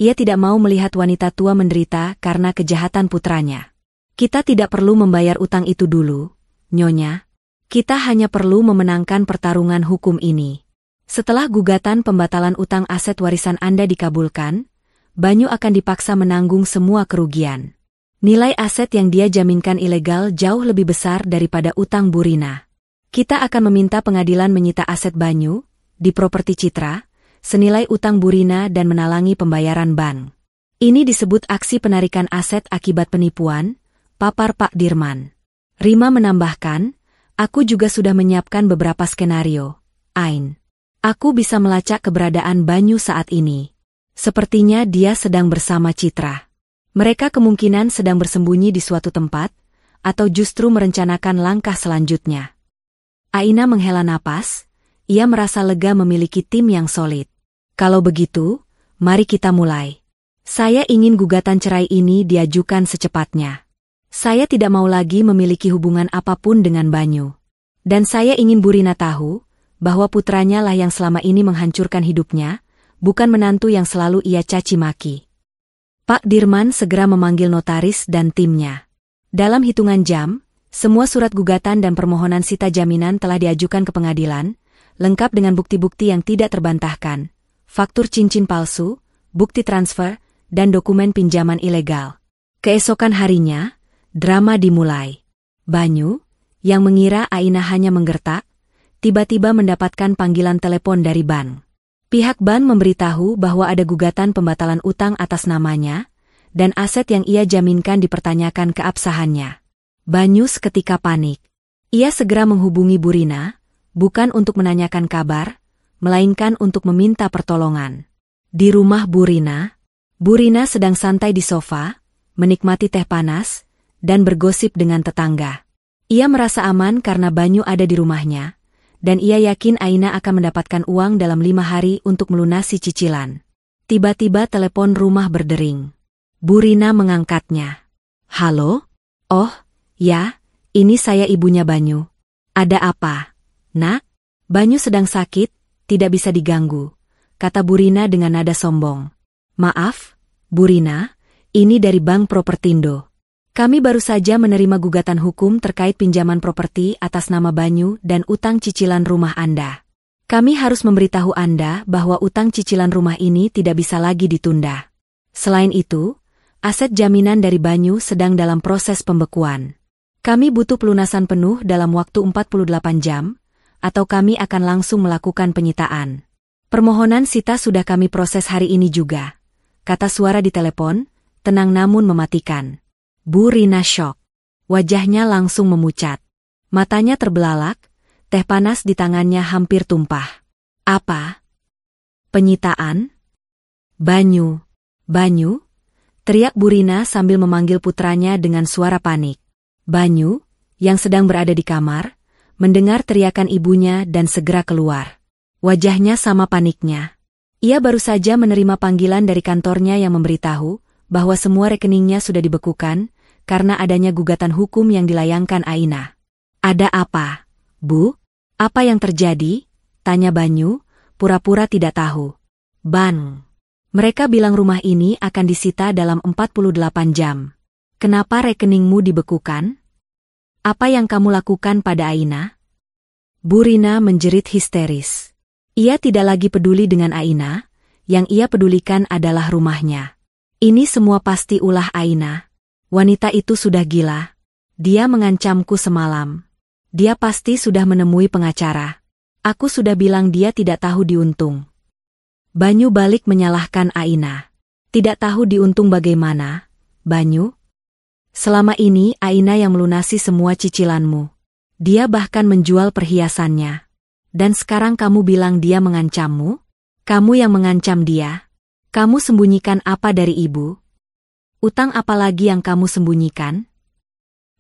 ia tidak mau melihat wanita tua menderita karena kejahatan putranya. Kita tidak perlu membayar utang itu dulu, Nyonya. Kita hanya perlu memenangkan pertarungan hukum ini. Setelah gugatan pembatalan utang aset warisan Anda dikabulkan, Banyu akan dipaksa menanggung semua kerugian. Nilai aset yang dia jaminkan ilegal jauh lebih besar daripada utang Burina. Kita akan meminta pengadilan menyita aset Banyu, di properti Citra, senilai utang Burina dan menalangi pembayaran bank. Ini disebut aksi penarikan aset akibat penipuan, papar Pak Dirman. Rima menambahkan, aku juga sudah menyiapkan beberapa skenario. Ain. Aku bisa melacak keberadaan Banyu saat ini. Sepertinya dia sedang bersama Citra. Mereka kemungkinan sedang bersembunyi di suatu tempat, atau justru merencanakan langkah selanjutnya. Aina menghela napas, ia merasa lega memiliki tim yang solid. Kalau begitu, mari kita mulai. Saya ingin gugatan cerai ini diajukan secepatnya. Saya tidak mau lagi memiliki hubungan apapun dengan Banyu. Dan saya ingin Burina tahu, bahwa putranya lah yang selama ini menghancurkan hidupnya, bukan menantu yang selalu ia caci maki. Pak Dirman segera memanggil notaris dan timnya. Dalam hitungan jam, semua surat gugatan dan permohonan sita jaminan telah diajukan ke pengadilan, lengkap dengan bukti-bukti yang tidak terbantahkan, faktur cincin palsu, bukti transfer, dan dokumen pinjaman ilegal. Keesokan harinya, drama dimulai. Banyu, yang mengira Aina hanya menggertak, tiba-tiba mendapatkan panggilan telepon dari bank. Pihak bank memberitahu bahwa ada gugatan pembatalan utang atas namanya, dan aset yang ia jaminkan dipertanyakan keabsahannya. Banyu seketika panik. Ia segera menghubungi Bu Rina, bukan untuk menanyakan kabar, melainkan untuk meminta pertolongan. Di rumah Bu Rina sedang santai di sofa, menikmati teh panas, dan bergosip dengan tetangga. Ia merasa aman karena Banyu ada di rumahnya, dan ia yakin Aina akan mendapatkan uang dalam 5 hari untuk melunasi cicilan. Tiba-tiba telepon rumah berdering. Bu Rina mengangkatnya. Halo? Oh, ya, ini saya ibunya Banyu. Ada apa, Nak? Banyu sedang sakit, tidak bisa diganggu, kata Bu Rina dengan nada sombong. Maaf, Bu Rina, ini dari Bank Propertindo. Kami baru saja menerima gugatan hukum terkait pinjaman properti atas nama Banyu dan utang cicilan rumah Anda. Kami harus memberitahu Anda bahwa utang cicilan rumah ini tidak bisa lagi ditunda. Selain itu, aset jaminan dari Banyu sedang dalam proses pembekuan. Kami butuh pelunasan penuh dalam waktu 48 jam, atau kami akan langsung melakukan penyitaan. Permohonan sita sudah kami proses hari ini juga, kata suara di telepon, tenang namun mematikan. Bu Rina syok. Wajahnya langsung memucat. Matanya terbelalak, teh panas di tangannya hampir tumpah. Apa? Penyitaan? Banyu. Banyu? Teriak Bu Rina sambil memanggil putranya dengan suara panik. Banyu, yang sedang berada di kamar, mendengar teriakan ibunya dan segera keluar. Wajahnya sama paniknya. Ia baru saja menerima panggilan dari kantornya yang memberitahu bahwa semua rekeningnya sudah dibekukan, karena adanya gugatan hukum yang dilayangkan Aina. Ada apa, Bu? Apa yang terjadi? Tanya Banyu, pura-pura tidak tahu. Ban. Mereka bilang rumah ini akan disita dalam 48 jam. Kenapa rekeningmu dibekukan? Apa yang kamu lakukan pada Aina? Bu Rina menjerit histeris. Ia tidak lagi peduli dengan Aina, yang ia pedulikan adalah rumahnya. Ini semua pasti ulah Aina. Wanita itu sudah gila. Dia mengancamku semalam. Dia pasti sudah menemui pengacara. Aku sudah bilang dia tidak tahu diuntung. Banyu balik menyalahkan Aina. Tidak tahu diuntung bagaimana, Banyu? Selama ini Aina yang melunasi semua cicilanmu. Dia bahkan menjual perhiasannya. Dan sekarang kamu bilang dia mengancammu? Kamu yang mengancam dia? Kamu sembunyikan apa dari ibu? Utang apa lagi yang kamu sembunyikan?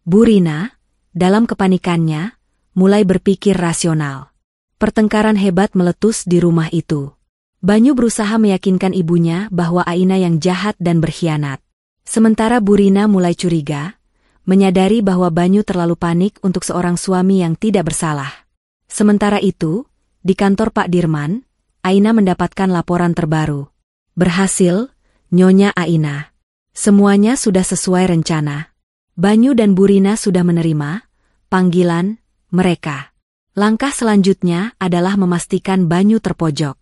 Bu Rina, dalam kepanikannya, mulai berpikir rasional. Pertengkaran hebat meletus di rumah itu. Banyu berusaha meyakinkan ibunya bahwa Aina yang jahat dan berkhianat. Sementara Bu Rina mulai curiga, menyadari bahwa Banyu terlalu panik untuk seorang suami yang tidak bersalah. Sementara itu, di kantor Pak Dirman, Aina mendapatkan laporan terbaru. Berhasil, Nyonya Aina. Semuanya sudah sesuai rencana. Banyu dan Bu Rina sudah menerima panggilan mereka. Langkah selanjutnya adalah memastikan Banyu terpojok.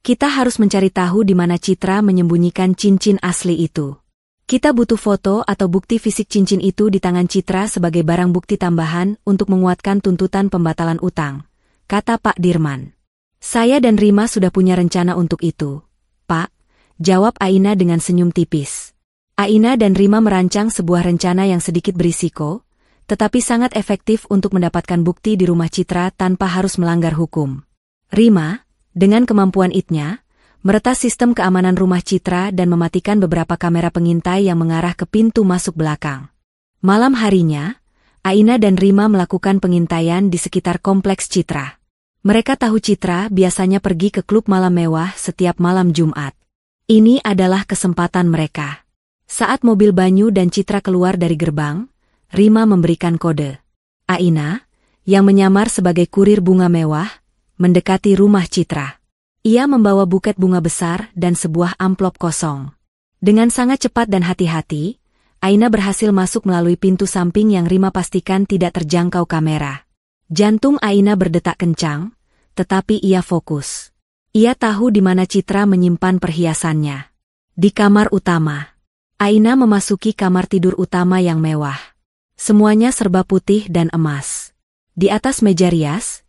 Kita harus mencari tahu di mana Citra menyembunyikan cincin asli itu. Kita butuh foto atau bukti fisik cincin itu di tangan Citra sebagai barang bukti tambahan untuk menguatkan tuntutan pembatalan utang, kata Pak Dirman. Saya dan Rima sudah punya rencana untuk itu, Pak, jawab Aina dengan senyum tipis. Aina dan Rima merancang sebuah rencana yang sedikit berisiko, tetapi sangat efektif untuk mendapatkan bukti di rumah Citra tanpa harus melanggar hukum. Rima, dengan kemampuan itnya, meretas sistem keamanan rumah Citra dan mematikan beberapa kamera pengintai yang mengarah ke pintu masuk belakang. Malam harinya, Aina dan Rima melakukan pengintaian di sekitar kompleks Citra. Mereka tahu Citra biasanya pergi ke klub malam mewah setiap malam Jumat. Ini adalah kesempatan mereka. Saat mobil Banyu dan Citra keluar dari gerbang, Rima memberikan kode. Aina, yang menyamar sebagai kurir bunga mewah, mendekati rumah Citra. Ia membawa buket bunga besar dan sebuah amplop kosong. Dengan sangat cepat dan hati-hati, Aina berhasil masuk melalui pintu samping yang Rima pastikan tidak terjangkau kamera. Jantung Aina berdetak kencang, tetapi ia fokus. Ia tahu di mana Citra menyimpan perhiasannya. Di kamar utama. Aina memasuki kamar tidur utama yang mewah. Semuanya serba putih dan emas. Di atas meja rias,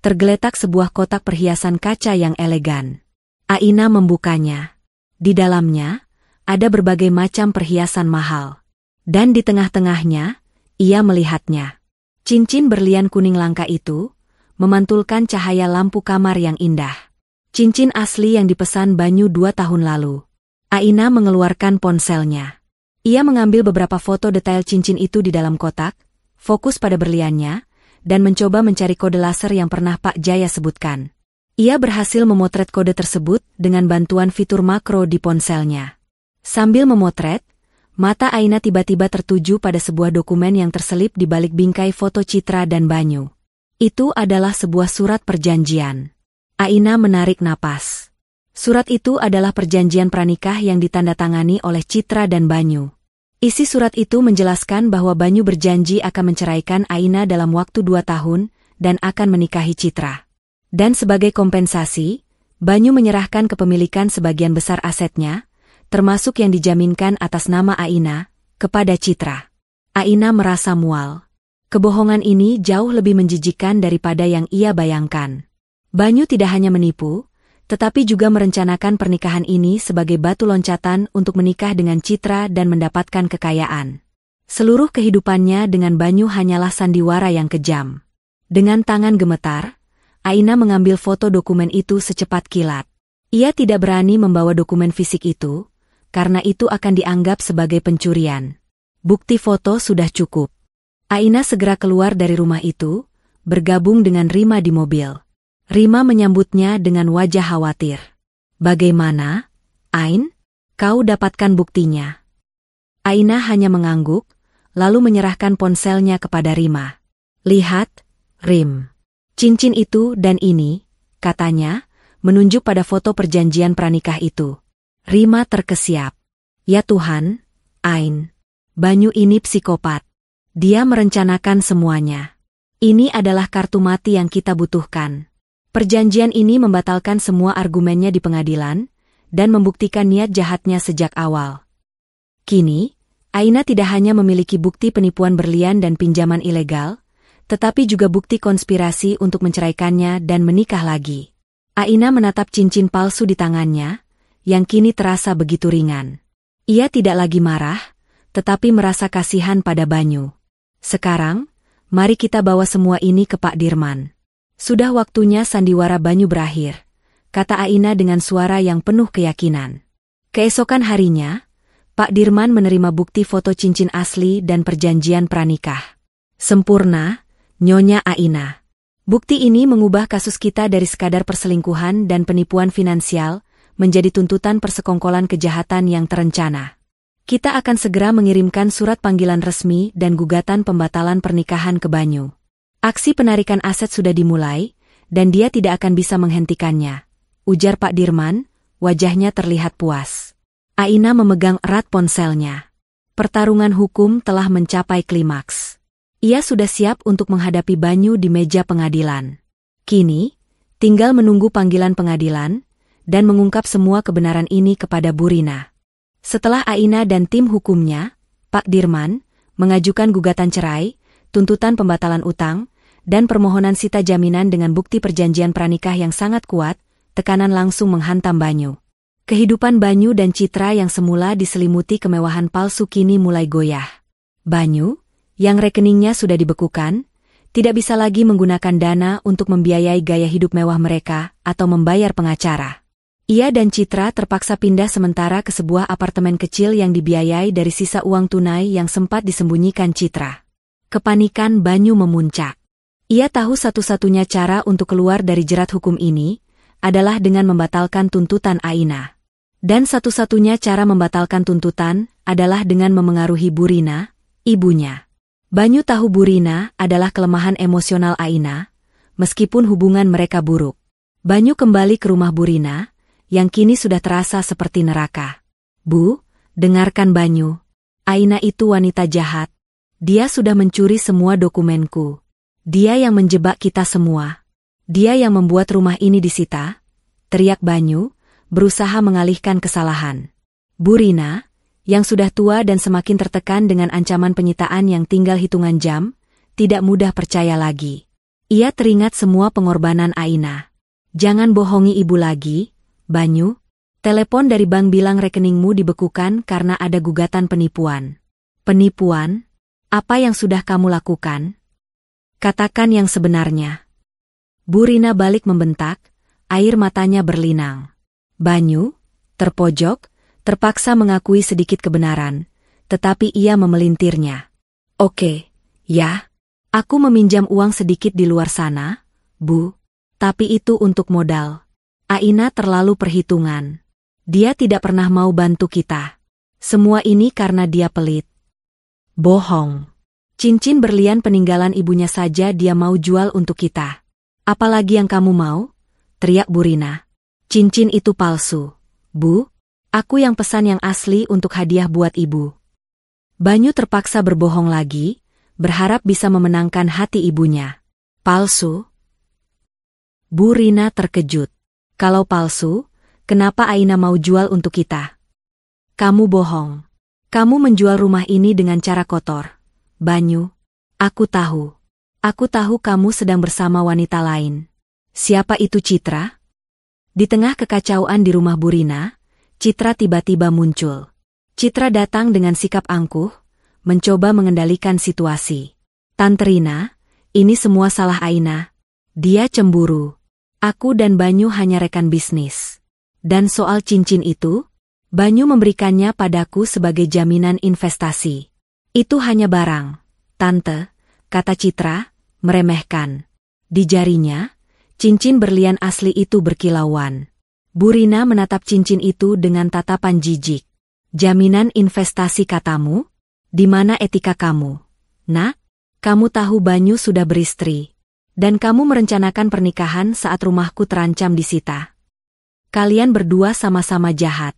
tergeletak sebuah kotak perhiasan kaca yang elegan. Aina membukanya. Di dalamnya, ada berbagai macam perhiasan mahal. Dan di tengah-tengahnya, ia melihatnya. Cincin berlian kuning langka itu, memantulkan cahaya lampu kamar yang indah. Cincin asli yang dipesan Banyu 2 tahun lalu. Aina mengeluarkan ponselnya. Ia mengambil beberapa foto detail cincin itu di dalam kotak, fokus pada berliannya, dan mencoba mencari kode laser yang pernah Pak Jaya sebutkan. Ia berhasil memotret kode tersebut dengan bantuan fitur makro di ponselnya. Sambil memotret, mata Aina tiba-tiba tertuju pada sebuah dokumen yang terselip di balik bingkai foto Citra dan Banyu. Itu adalah sebuah surat perjanjian. Aina menarik napas. Surat itu adalah perjanjian pranikah yang ditandatangani oleh Citra dan Banyu. Isi surat itu menjelaskan bahwa Banyu berjanji akan menceraikan Aina dalam waktu 2 tahun dan akan menikahi Citra. Dan sebagai kompensasi, Banyu menyerahkan kepemilikan sebagian besar asetnya, termasuk yang dijaminkan atas nama Aina, kepada Citra. Aina merasa mual. Kebohongan ini jauh lebih menjijikkan daripada yang ia bayangkan. Banyu tidak hanya menipu, tetapi juga merencanakan pernikahan ini sebagai batu loncatan untuk menikah dengan Citra dan mendapatkan kekayaan. Seluruh kehidupannya dengan Banyu hanyalah sandiwara yang kejam. Dengan tangan gemetar, Aina mengambil foto dokumen itu secepat kilat. Ia tidak berani membawa dokumen fisik itu, karena itu akan dianggap sebagai pencurian. Bukti foto sudah cukup. Aina segera keluar dari rumah itu, bergabung dengan Rima di mobil. Rima menyambutnya dengan wajah khawatir. Bagaimana, Ain? Kau dapatkan buktinya? Aina hanya mengangguk, lalu menyerahkan ponselnya kepada Rima. Lihat, Rim. Cincin itu dan ini, katanya, menunjuk pada foto perjanjian pranikah itu. Rima terkesiap. Ya Tuhan, Ain. Banyu ini psikopat. Dia merencanakan semuanya. Ini adalah kartu mati yang kita butuhkan. Perjanjian ini membatalkan semua argumennya di pengadilan, dan membuktikan niat jahatnya sejak awal. Kini, Aina tidak hanya memiliki bukti penipuan berlian dan pinjaman ilegal, tetapi juga bukti konspirasi untuk menceraikannya dan menikah lagi. Aina menatap cincin palsu di tangannya, yang kini terasa begitu ringan. Ia tidak lagi marah, tetapi merasa kasihan pada Banyu. Sekarang, mari kita bawa semua ini ke Pak Dirman. Sudah waktunya sandiwara Banyu berakhir, kata Aina dengan suara yang penuh keyakinan. Keesokan harinya, Pak Dirman menerima bukti foto cincin asli dan perjanjian pranikah. Sempurna, Nyonya Aina. Bukti ini mengubah kasus kita dari sekadar perselingkuhan dan penipuan finansial menjadi tuntutan persekongkolan kejahatan yang terencana. Kita akan segera mengirimkan surat panggilan resmi dan gugatan pembatalan pernikahan ke Banyu. Aksi penarikan aset sudah dimulai, dan dia tidak akan bisa menghentikannya, ujar Pak Dirman, wajahnya terlihat puas. Aina memegang erat ponselnya. Pertarungan hukum telah mencapai klimaks. Ia sudah siap untuk menghadapi Banyu di meja pengadilan. Kini, tinggal menunggu panggilan pengadilan, dan mengungkap semua kebenaran ini kepada Bu Rina. Setelah Aina dan tim hukumnya, Pak Dirman, mengajukan gugatan cerai, tuntutan pembatalan utang, dan permohonan sita jaminan dengan bukti perjanjian pranikah yang sangat kuat, tekanan langsung menghantam Banyu. Kehidupan Banyu dan Citra yang semula diselimuti kemewahan palsu kini mulai goyah. Banyu, yang rekeningnya sudah dibekukan, tidak bisa lagi menggunakan dana untuk membiayai gaya hidup mewah mereka atau membayar pengacara. Ia dan Citra terpaksa pindah sementara ke sebuah apartemen kecil yang dibiayai dari sisa uang tunai yang sempat disembunyikan Citra. Kepanikan Banyu memuncak. Ia tahu satu-satunya cara untuk keluar dari jerat hukum ini adalah dengan membatalkan tuntutan Aina. Dan satu-satunya cara membatalkan tuntutan adalah dengan memengaruhi Bu Rina, ibunya. Banyu tahu Bu Rina adalah kelemahan emosional Aina, meskipun hubungan mereka buruk. Banyu kembali ke rumah Bu Rina, yang kini sudah terasa seperti neraka. Bu, dengarkan Banyu. Aina itu wanita jahat. Dia sudah mencuri semua dokumenku. Dia yang menjebak kita semua. Dia yang membuat rumah ini disita, teriak Banyu, berusaha mengalihkan kesalahan. Bu Rina, yang sudah tua dan semakin tertekan dengan ancaman penyitaan yang tinggal hitungan jam, tidak mudah percaya lagi. Ia teringat semua pengorbanan Aina. Jangan bohongi ibu lagi, Banyu. Telepon dari bank bilang rekeningmu dibekukan karena ada gugatan penipuan. Penipuan? Apa yang sudah kamu lakukan? Katakan yang sebenarnya. Bu Rina balik membentak, air matanya berlinang. Banyu, terpojok, terpaksa mengakui sedikit kebenaran, tetapi ia memelintirnya. Oke, ya. Aku meminjam uang sedikit di luar sana, Bu. Tapi itu untuk modal. Aina terlalu perhitungan. Dia tidak pernah mau bantu kita. Semua ini karena dia pelit. Bohong. Cincin berlian peninggalan ibunya saja dia mau jual untuk kita. Apalagi yang kamu mau? Teriak Bu Rina. Cincin itu palsu. Bu, aku yang pesan yang asli untuk hadiah buat ibu. Banyu terpaksa berbohong lagi, berharap bisa memenangkan hati ibunya. Palsu? Bu Rina terkejut. Kalau palsu, kenapa Aina mau jual untuk kita? Kamu bohong. Kamu menjual rumah ini dengan cara kotor. Banyu, aku tahu. Aku tahu kamu sedang bersama wanita lain. Siapa itu Citra? Di tengah kekacauan di rumah Bu Rina, Citra tiba-tiba muncul. Citra datang dengan sikap angkuh, mencoba mengendalikan situasi. Tante Rina, ini semua salah Aina. Dia cemburu. Aku dan Banyu hanya rekan bisnis. Dan soal cincin itu, Banyu memberikannya padaku sebagai jaminan investasi. Itu hanya barang, Tante, kata Citra, meremehkan. Di jarinya, cincin berlian asli itu berkilauan. Bu Rina menatap cincin itu dengan tatapan jijik. Jaminan investasi katamu? Di mana etika kamu? Nak, kamu tahu Banyu sudah beristri. Dan kamu merencanakan pernikahan saat rumahku terancam disita. Kalian berdua sama-sama jahat.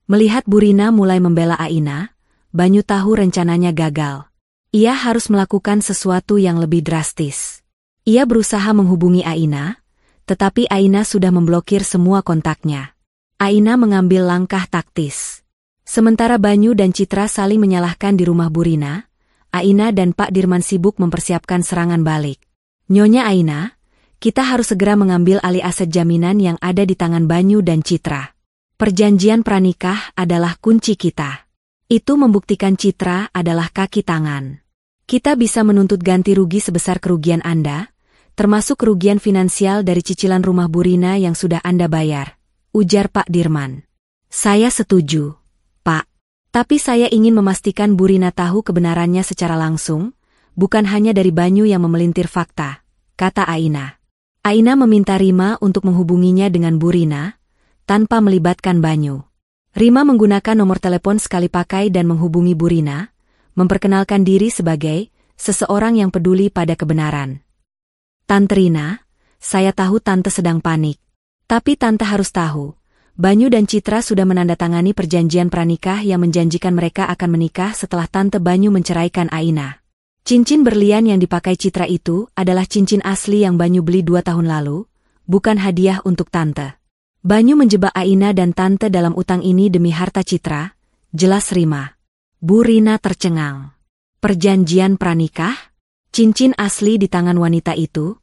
Melihat Bu Rina mulai membela Aina, Banyu tahu rencananya gagal. Ia harus melakukan sesuatu yang lebih drastis. Ia berusaha menghubungi Aina, tetapi Aina sudah memblokir semua kontaknya. Aina mengambil langkah taktis. Sementara Banyu dan Citra saling menyalahkan di rumah Bu Rina, Aina dan Pak Dirman sibuk mempersiapkan serangan balik. Nyonya Aina, kita harus segera mengambil alih aset jaminan yang ada di tangan Banyu dan Citra. Perjanjian pranikah adalah kunci kita. Itu membuktikan Citra adalah kaki tangan. Kita bisa menuntut ganti rugi sebesar kerugian Anda, termasuk kerugian finansial dari cicilan rumah Bu Rina yang sudah Anda bayar, ujar Pak Dirman. Saya setuju, Pak. Tapi saya ingin memastikan Bu Rina tahu kebenarannya secara langsung, bukan hanya dari Banyu yang memelintir fakta, kata Aina. Aina meminta Rima untuk menghubunginya dengan Bu Rina, tanpa melibatkan Banyu. Rima menggunakan nomor telepon sekali pakai dan menghubungi Bu Rina, memperkenalkan diri sebagai seseorang yang peduli pada kebenaran. Tante Rina, saya tahu Tante sedang panik. Tapi Tante harus tahu, Banyu dan Citra sudah menandatangani perjanjian pranikah yang menjanjikan mereka akan menikah setelah Tante Banyu menceraikan Aina. Cincin berlian yang dipakai Citra itu adalah cincin asli yang Banyu beli 2 tahun lalu, bukan hadiah untuk Tante. Banyu menjebak Aina dan Tante dalam utang ini demi harta Citra, jelas Rima. Bu Rina tercengang. Perjanjian pranikah? Cincin asli di tangan wanita itu?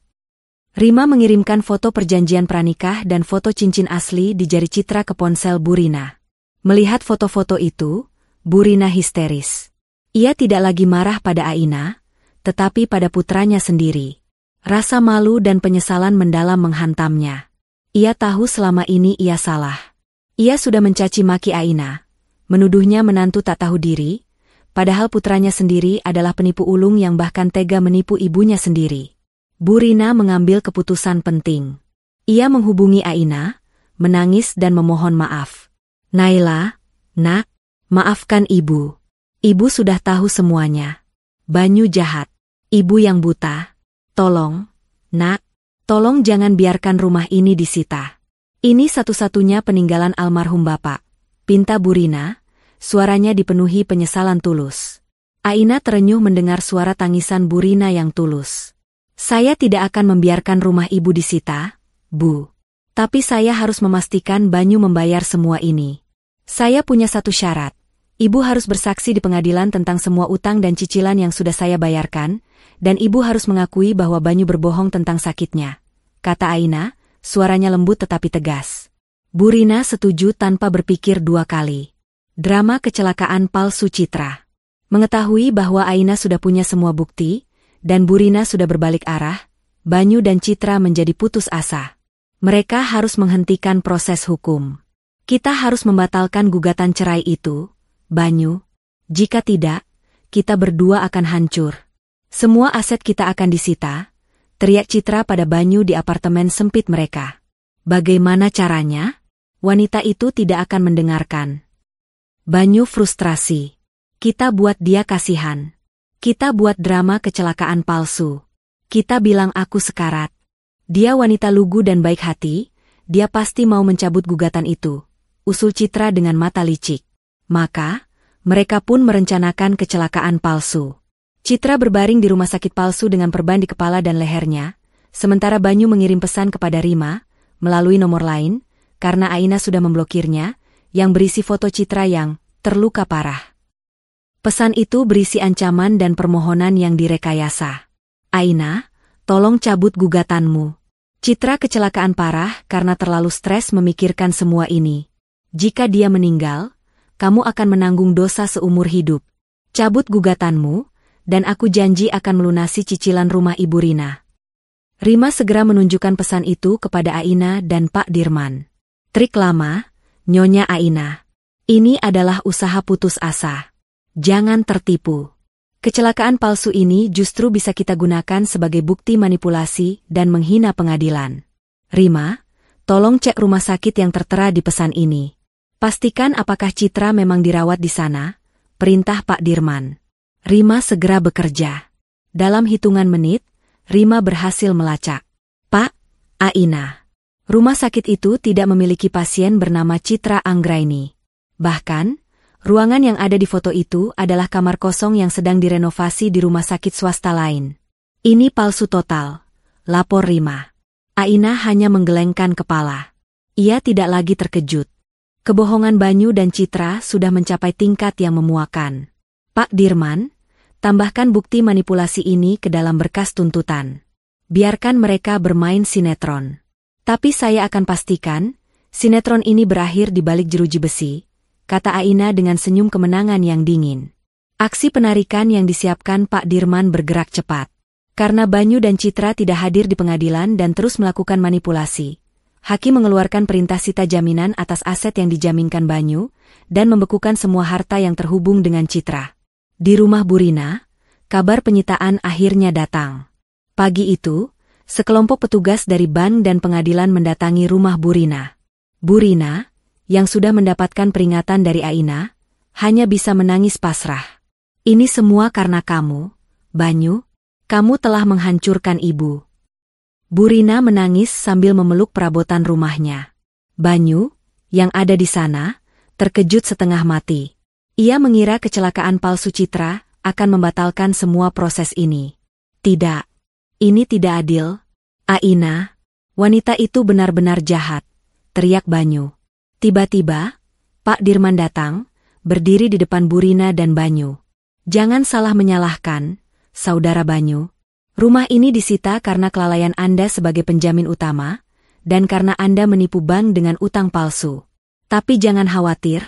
Rima mengirimkan foto perjanjian pranikah dan foto cincin asli di jari Citra ke ponsel Bu Rina. Melihat foto-foto itu, Bu Rina histeris. Ia tidak lagi marah pada Aina, tetapi pada putranya sendiri. Rasa malu dan penyesalan mendalam menghantamnya. Ia tahu selama ini ia salah. Ia sudah mencaci maki Aina, menuduhnya menantu tak tahu diri, padahal putranya sendiri adalah penipu ulung yang bahkan tega menipu ibunya sendiri. Bu Rina mengambil keputusan penting. Ia menghubungi Aina, menangis dan memohon maaf. Naila, nak, maafkan ibu. Ibu sudah tahu semuanya. Banyu jahat. Ibu yang buta. Tolong, nak. Tolong jangan biarkan rumah ini disita. Ini satu-satunya peninggalan almarhum Bapak. Pinta Bu Rina, suaranya dipenuhi penyesalan tulus. Aina terenyuh mendengar suara tangisan Bu Rina yang tulus. Saya tidak akan membiarkan rumah ibu disita, Bu. Tapi saya harus memastikan Banyu membayar semua ini. Saya punya satu syarat. Ibu harus bersaksi di pengadilan tentang semua utang dan cicilan yang sudah saya bayarkan, dan ibu harus mengakui bahwa Banyu berbohong tentang sakitnya, kata Aina, suaranya lembut tetapi tegas. Bu Rina setuju tanpa berpikir dua kali. Drama kecelakaan palsu Citra. Mengetahui bahwa Aina sudah punya semua bukti, dan Bu Rina sudah berbalik arah, Banyu dan Citra menjadi putus asa. Mereka harus menghentikan proses hukum. Kita harus membatalkan gugatan cerai itu, Banyu. Jika tidak, kita berdua akan hancur. Semua aset kita akan disita, teriak Citra pada Banyu di apartemen sempit mereka. Bagaimana caranya? Wanita itu tidak akan mendengarkan. Banyu frustrasi. Kita buat dia kasihan. Kita buat drama kecelakaan palsu. Kita bilang aku sekarat. Dia wanita lugu dan baik hati, dia pasti mau mencabut gugatan itu, usul Citra dengan mata licik. Maka, mereka pun merencanakan kecelakaan palsu. Citra berbaring di rumah sakit palsu dengan perban di kepala dan lehernya, sementara Banyu mengirim pesan kepada Rima, melalui nomor lain, karena Aina sudah memblokirnya, yang berisi foto Citra yang terluka parah. Pesan itu berisi ancaman dan permohonan yang direkayasa. Aina, tolong cabut gugatanmu. Citra kecelakaan parah karena terlalu stres memikirkan semua ini. Jika dia meninggal, kamu akan menanggung dosa seumur hidup. Cabut gugatanmu, dan aku janji akan melunasi cicilan rumah Ibu Rina. Rima segera menunjukkan pesan itu kepada Aina dan Pak Dirman. Trik lama, Nyonya Aina. Ini adalah usaha putus asa. Jangan tertipu. Kecelakaan palsu ini justru bisa kita gunakan sebagai bukti manipulasi dan menghina pengadilan. Rima, tolong cek rumah sakit yang tertera di pesan ini. Pastikan apakah Citra memang dirawat di sana, perintah Pak Dirman. Rima segera bekerja. Dalam hitungan menit, Rima berhasil melacak. Pak, Aina. Rumah sakit itu tidak memiliki pasien bernama Citra Anggraini. Bahkan, ruangan yang ada di foto itu adalah kamar kosong yang sedang direnovasi di rumah sakit swasta lain. Ini palsu total, lapor Rima. Aina hanya menggelengkan kepala. Ia tidak lagi terkejut. Kebohongan Banyu dan Citra sudah mencapai tingkat yang memuakan. Pak Dirman, tambahkan bukti manipulasi ini ke dalam berkas tuntutan. Biarkan mereka bermain sinetron. Tapi saya akan pastikan, sinetron ini berakhir di balik jeruji besi, kata Aina dengan senyum kemenangan yang dingin. Aksi penarikan yang disiapkan Pak Dirman bergerak cepat. Karena Banyu dan Citra tidak hadir di pengadilan dan terus melakukan manipulasi, hakim mengeluarkan perintah sita jaminan atas aset yang dijaminkan Banyu, dan membekukan semua harta yang terhubung dengan Citra. Di rumah Bu Rina, kabar penyitaan akhirnya datang. Pagi itu, sekelompok petugas dari bank dan pengadilan mendatangi rumah Bu Rina. Bu Rina, yang sudah mendapatkan peringatan dari Aina, hanya bisa menangis pasrah. Ini semua karena kamu, Banyu. Kamu telah menghancurkan ibu. Bu Rina menangis sambil memeluk perabotan rumahnya. Banyu, yang ada di sana, terkejut setengah mati. Ia mengira kecelakaan palsu Citra akan membatalkan semua proses ini. Tidak. Ini tidak adil. Aina, wanita itu benar-benar jahat, teriak Banyu. Tiba-tiba, Pak Dirman datang, berdiri di depan Bu Rina dan Banyu. Jangan salah menyalahkan, Saudara Banyu. Rumah ini disita karena kelalaian Anda sebagai penjamin utama, dan karena Anda menipu bank dengan utang palsu. Tapi jangan khawatir,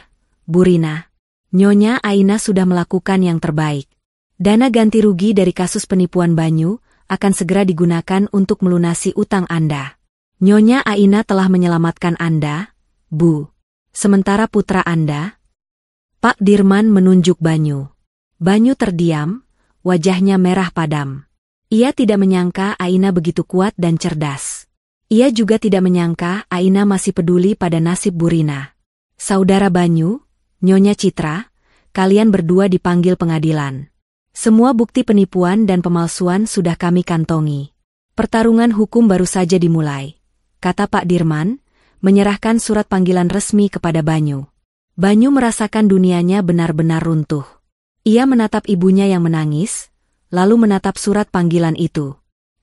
Bu Rina. Nyonya Aina sudah melakukan yang terbaik. Dana ganti rugi dari kasus penipuan Banyu akan segera digunakan untuk melunasi utang Anda. Nyonya Aina telah menyelamatkan Anda, Bu. Sementara putra Anda. Pak Dirman menunjuk Banyu. Banyu terdiam, wajahnya merah padam. Ia tidak menyangka Aina begitu kuat dan cerdas. Ia juga tidak menyangka Aina masih peduli pada nasib Bu Rina. Saudara Banyu, Nyonya Citra, kalian berdua dipanggil pengadilan. Semua bukti penipuan dan pemalsuan sudah kami kantongi. Pertarungan hukum baru saja dimulai, kata Pak Dirman, menyerahkan surat panggilan resmi kepada Banyu. Banyu merasakan dunianya benar-benar runtuh. Ia menatap ibunya yang menangis, lalu menatap surat panggilan itu.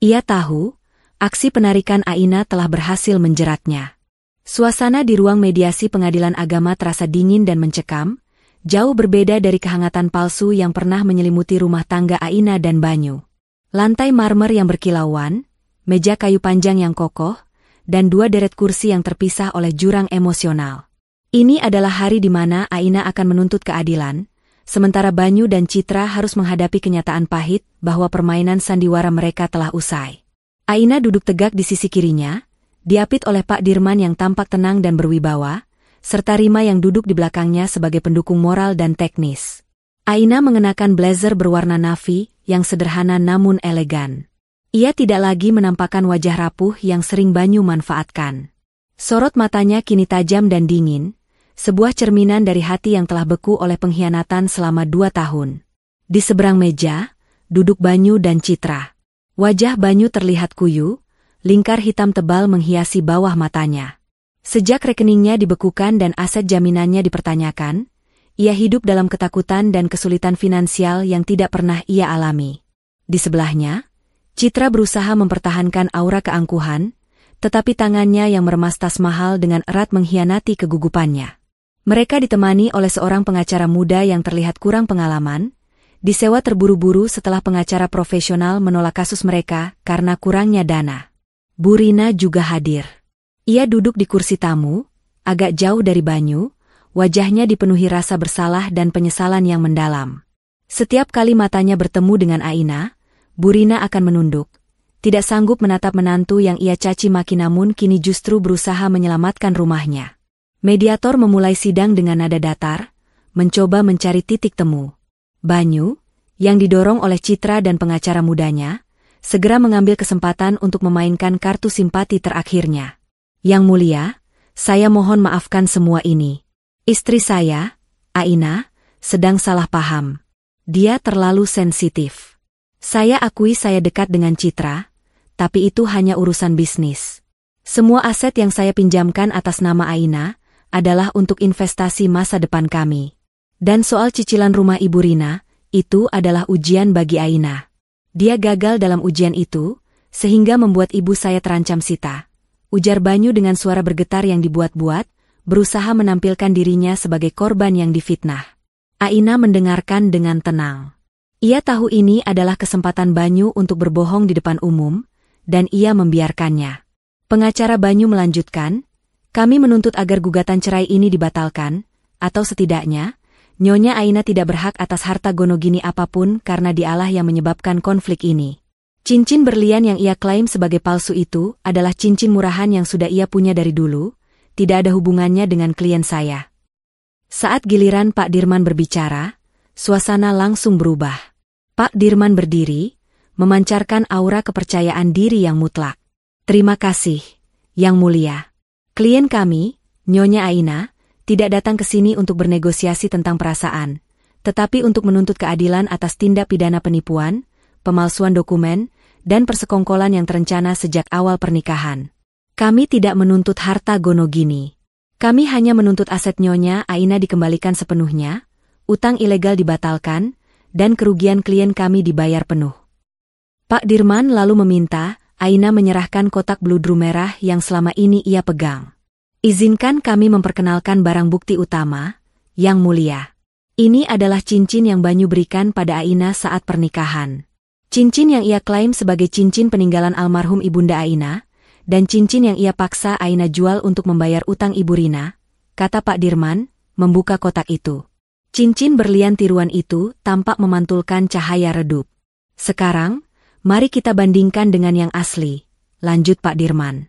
Ia tahu, aksi penarikan Aina telah berhasil menjeratnya. Suasana di ruang mediasi pengadilan agama terasa dingin dan mencekam, Jauh berbeda dari kehangatan palsu yang pernah menyelimuti rumah tangga Aina dan Banyu. Lantai marmer yang berkilauan, meja kayu panjang yang kokoh, dan 2 deret kursi yang terpisah oleh jurang emosional. Ini adalah hari di mana Aina akan menuntut keadilan, sementara Banyu dan Citra harus menghadapi kenyataan pahit bahwa permainan sandiwara mereka telah usai. Aina duduk tegak di sisi kirinya, diapit oleh Pak Dirman yang tampak tenang dan berwibawa, serta Rima yang duduk di belakangnya sebagai pendukung moral dan teknis. Aina mengenakan blazer berwarna navy yang sederhana namun elegan. Ia tidak lagi menampakkan wajah rapuh yang sering Banyu manfaatkan. Sorot matanya kini tajam dan dingin, sebuah cerminan dari hati yang telah beku oleh pengkhianatan selama 2 tahun. Di seberang meja, duduk Banyu dan Citra. Wajah Banyu terlihat kuyu, lingkar hitam tebal menghiasi bawah matanya. Sejak rekeningnya dibekukan dan aset jaminannya dipertanyakan, ia hidup dalam ketakutan dan kesulitan finansial yang tidak pernah ia alami. Di sebelahnya, Citra berusaha mempertahankan aura keangkuhan, tetapi tangannya yang meremas tas mahal dengan erat mengkhianati kegugupannya. Mereka ditemani oleh seorang pengacara muda yang terlihat kurang pengalaman, disewa terburu-buru setelah pengacara profesional menolak kasus mereka karena kurangnya dana. Bu Rina juga hadir. Ia duduk di kursi tamu, agak jauh dari Banyu, wajahnya dipenuhi rasa bersalah dan penyesalan yang mendalam. Setiap kali matanya bertemu dengan Aina, Bu Rina akan menunduk, tidak sanggup menatap menantu yang ia caci maki namun kini justru berusaha menyelamatkan rumahnya. Mediator memulai sidang dengan nada datar, mencoba mencari titik temu. Banyu, yang didorong oleh Citra dan pengacara mudanya, segera mengambil kesempatan untuk memainkan kartu simpati terakhirnya. Yang mulia, saya mohon maafkan semua ini. Istri saya, Aina, sedang salah paham. Dia terlalu sensitif. Saya akui saya dekat dengan Citra, tapi itu hanya urusan bisnis. Semua aset yang saya pinjamkan atas nama Aina adalah untuk investasi masa depan kami. Dan soal cicilan rumah Ibu Rina, itu adalah ujian bagi Aina. Dia gagal dalam ujian itu, sehingga membuat ibu saya terancam sita. Ujar Banyu dengan suara bergetar yang dibuat-buat, berusaha menampilkan dirinya sebagai korban yang difitnah. Aina mendengarkan dengan tenang. Ia tahu ini adalah kesempatan Banyu untuk berbohong di depan umum, dan ia membiarkannya. Pengacara Banyu melanjutkan, kami menuntut agar gugatan cerai ini dibatalkan, atau setidaknya, Nyonya Aina tidak berhak atas harta gonogini apapun karena dialah yang menyebabkan konflik ini. Cincin berlian yang ia klaim sebagai palsu itu adalah cincin murahan yang sudah ia punya dari dulu, tidak ada hubungannya dengan klien saya. Saat giliran Pak Dirman berbicara, suasana langsung berubah. Pak Dirman berdiri, memancarkan aura kepercayaan diri yang mutlak. Terima kasih, Yang Mulia. Klien kami, Nyonya Aina, tidak datang ke sini untuk bernegosiasi tentang perasaan, tetapi untuk menuntut keadilan atas tindak pidana penipuan, pemalsuan dokumen, dan persekongkolan yang terencana sejak awal pernikahan. Kami tidak menuntut harta gonogini. Kami hanya menuntut aset Nyonya Aina dikembalikan sepenuhnya, utang ilegal dibatalkan, dan kerugian klien kami dibayar penuh. Pak Dirman lalu meminta Aina menyerahkan kotak bludru merah yang selama ini ia pegang. Izinkan kami memperkenalkan barang bukti utama, Yang Mulia. Ini adalah cincin yang Banyu berikan pada Aina saat pernikahan. Cincin yang ia klaim sebagai cincin peninggalan almarhum Ibunda Aina, dan cincin yang ia paksa Aina jual untuk membayar utang Ibu Rina, kata Pak Dirman, membuka kotak itu. Cincin berlian tiruan itu tampak memantulkan cahaya redup. Sekarang, mari kita bandingkan dengan yang asli, lanjut Pak Dirman.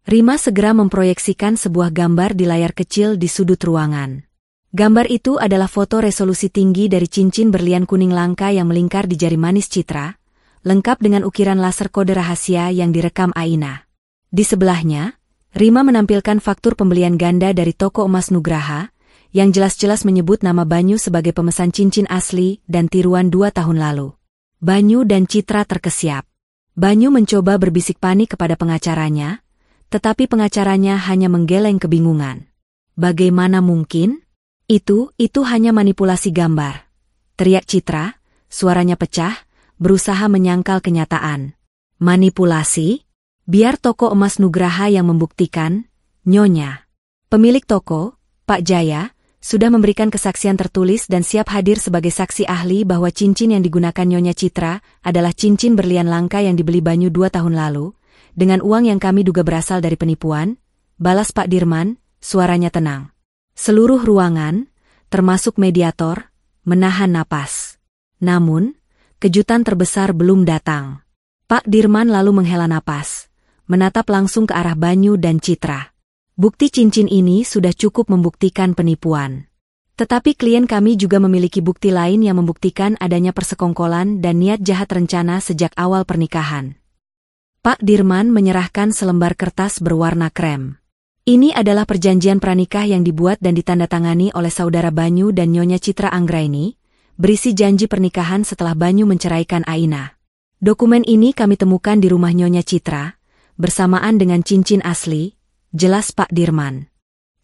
Rima segera memproyeksikan sebuah gambar di layar kecil di sudut ruangan. Gambar itu adalah foto resolusi tinggi dari cincin berlian kuning langka yang melingkar di jari manis Citra, lengkap dengan ukiran laser kode rahasia yang direkam Aina. Di sebelahnya, Rima menampilkan faktur pembelian ganda dari toko emas Nugraha, yang jelas-jelas menyebut nama Banyu sebagai pemesan cincin asli dan tiruan 2 tahun lalu. Banyu dan Citra terkesiap. Banyu mencoba berbisik panik kepada pengacaranya, tetapi pengacaranya hanya menggeleng kebingungan. Bagaimana mungkin? Itu hanya manipulasi gambar. Teriak Citra, suaranya pecah, berusaha menyangkal kenyataan. Manipulasi? Biar toko emas Nugraha yang membuktikan, Nyonya. Pemilik toko, Pak Jaya, sudah memberikan kesaksian tertulis dan siap hadir sebagai saksi ahli bahwa cincin yang digunakan Nyonya Citra adalah cincin berlian langka yang dibeli Banyu 2 tahun lalu, dengan uang yang kami duga berasal dari penipuan, balas Pak Dirman, suaranya tenang. Seluruh ruangan, termasuk mediator, menahan napas. Namun, kejutan terbesar belum datang. Pak Dirman lalu menghela napas, menatap langsung ke arah Banyu dan Citra. Bukti cincin ini sudah cukup membuktikan penipuan. Tetapi klien kami juga memiliki bukti lain yang membuktikan adanya persekongkolan dan niat jahat rencana sejak awal pernikahan. Pak Dirman menyerahkan selembar kertas berwarna krem. Ini adalah perjanjian pranikah yang dibuat dan ditandatangani oleh saudara Banyu dan Nyonya Citra Anggraini, berisi janji pernikahan setelah Banyu menceraikan Aina. Dokumen ini kami temukan di rumah Nyonya Citra, bersamaan dengan cincin asli, jelas Pak Dirman.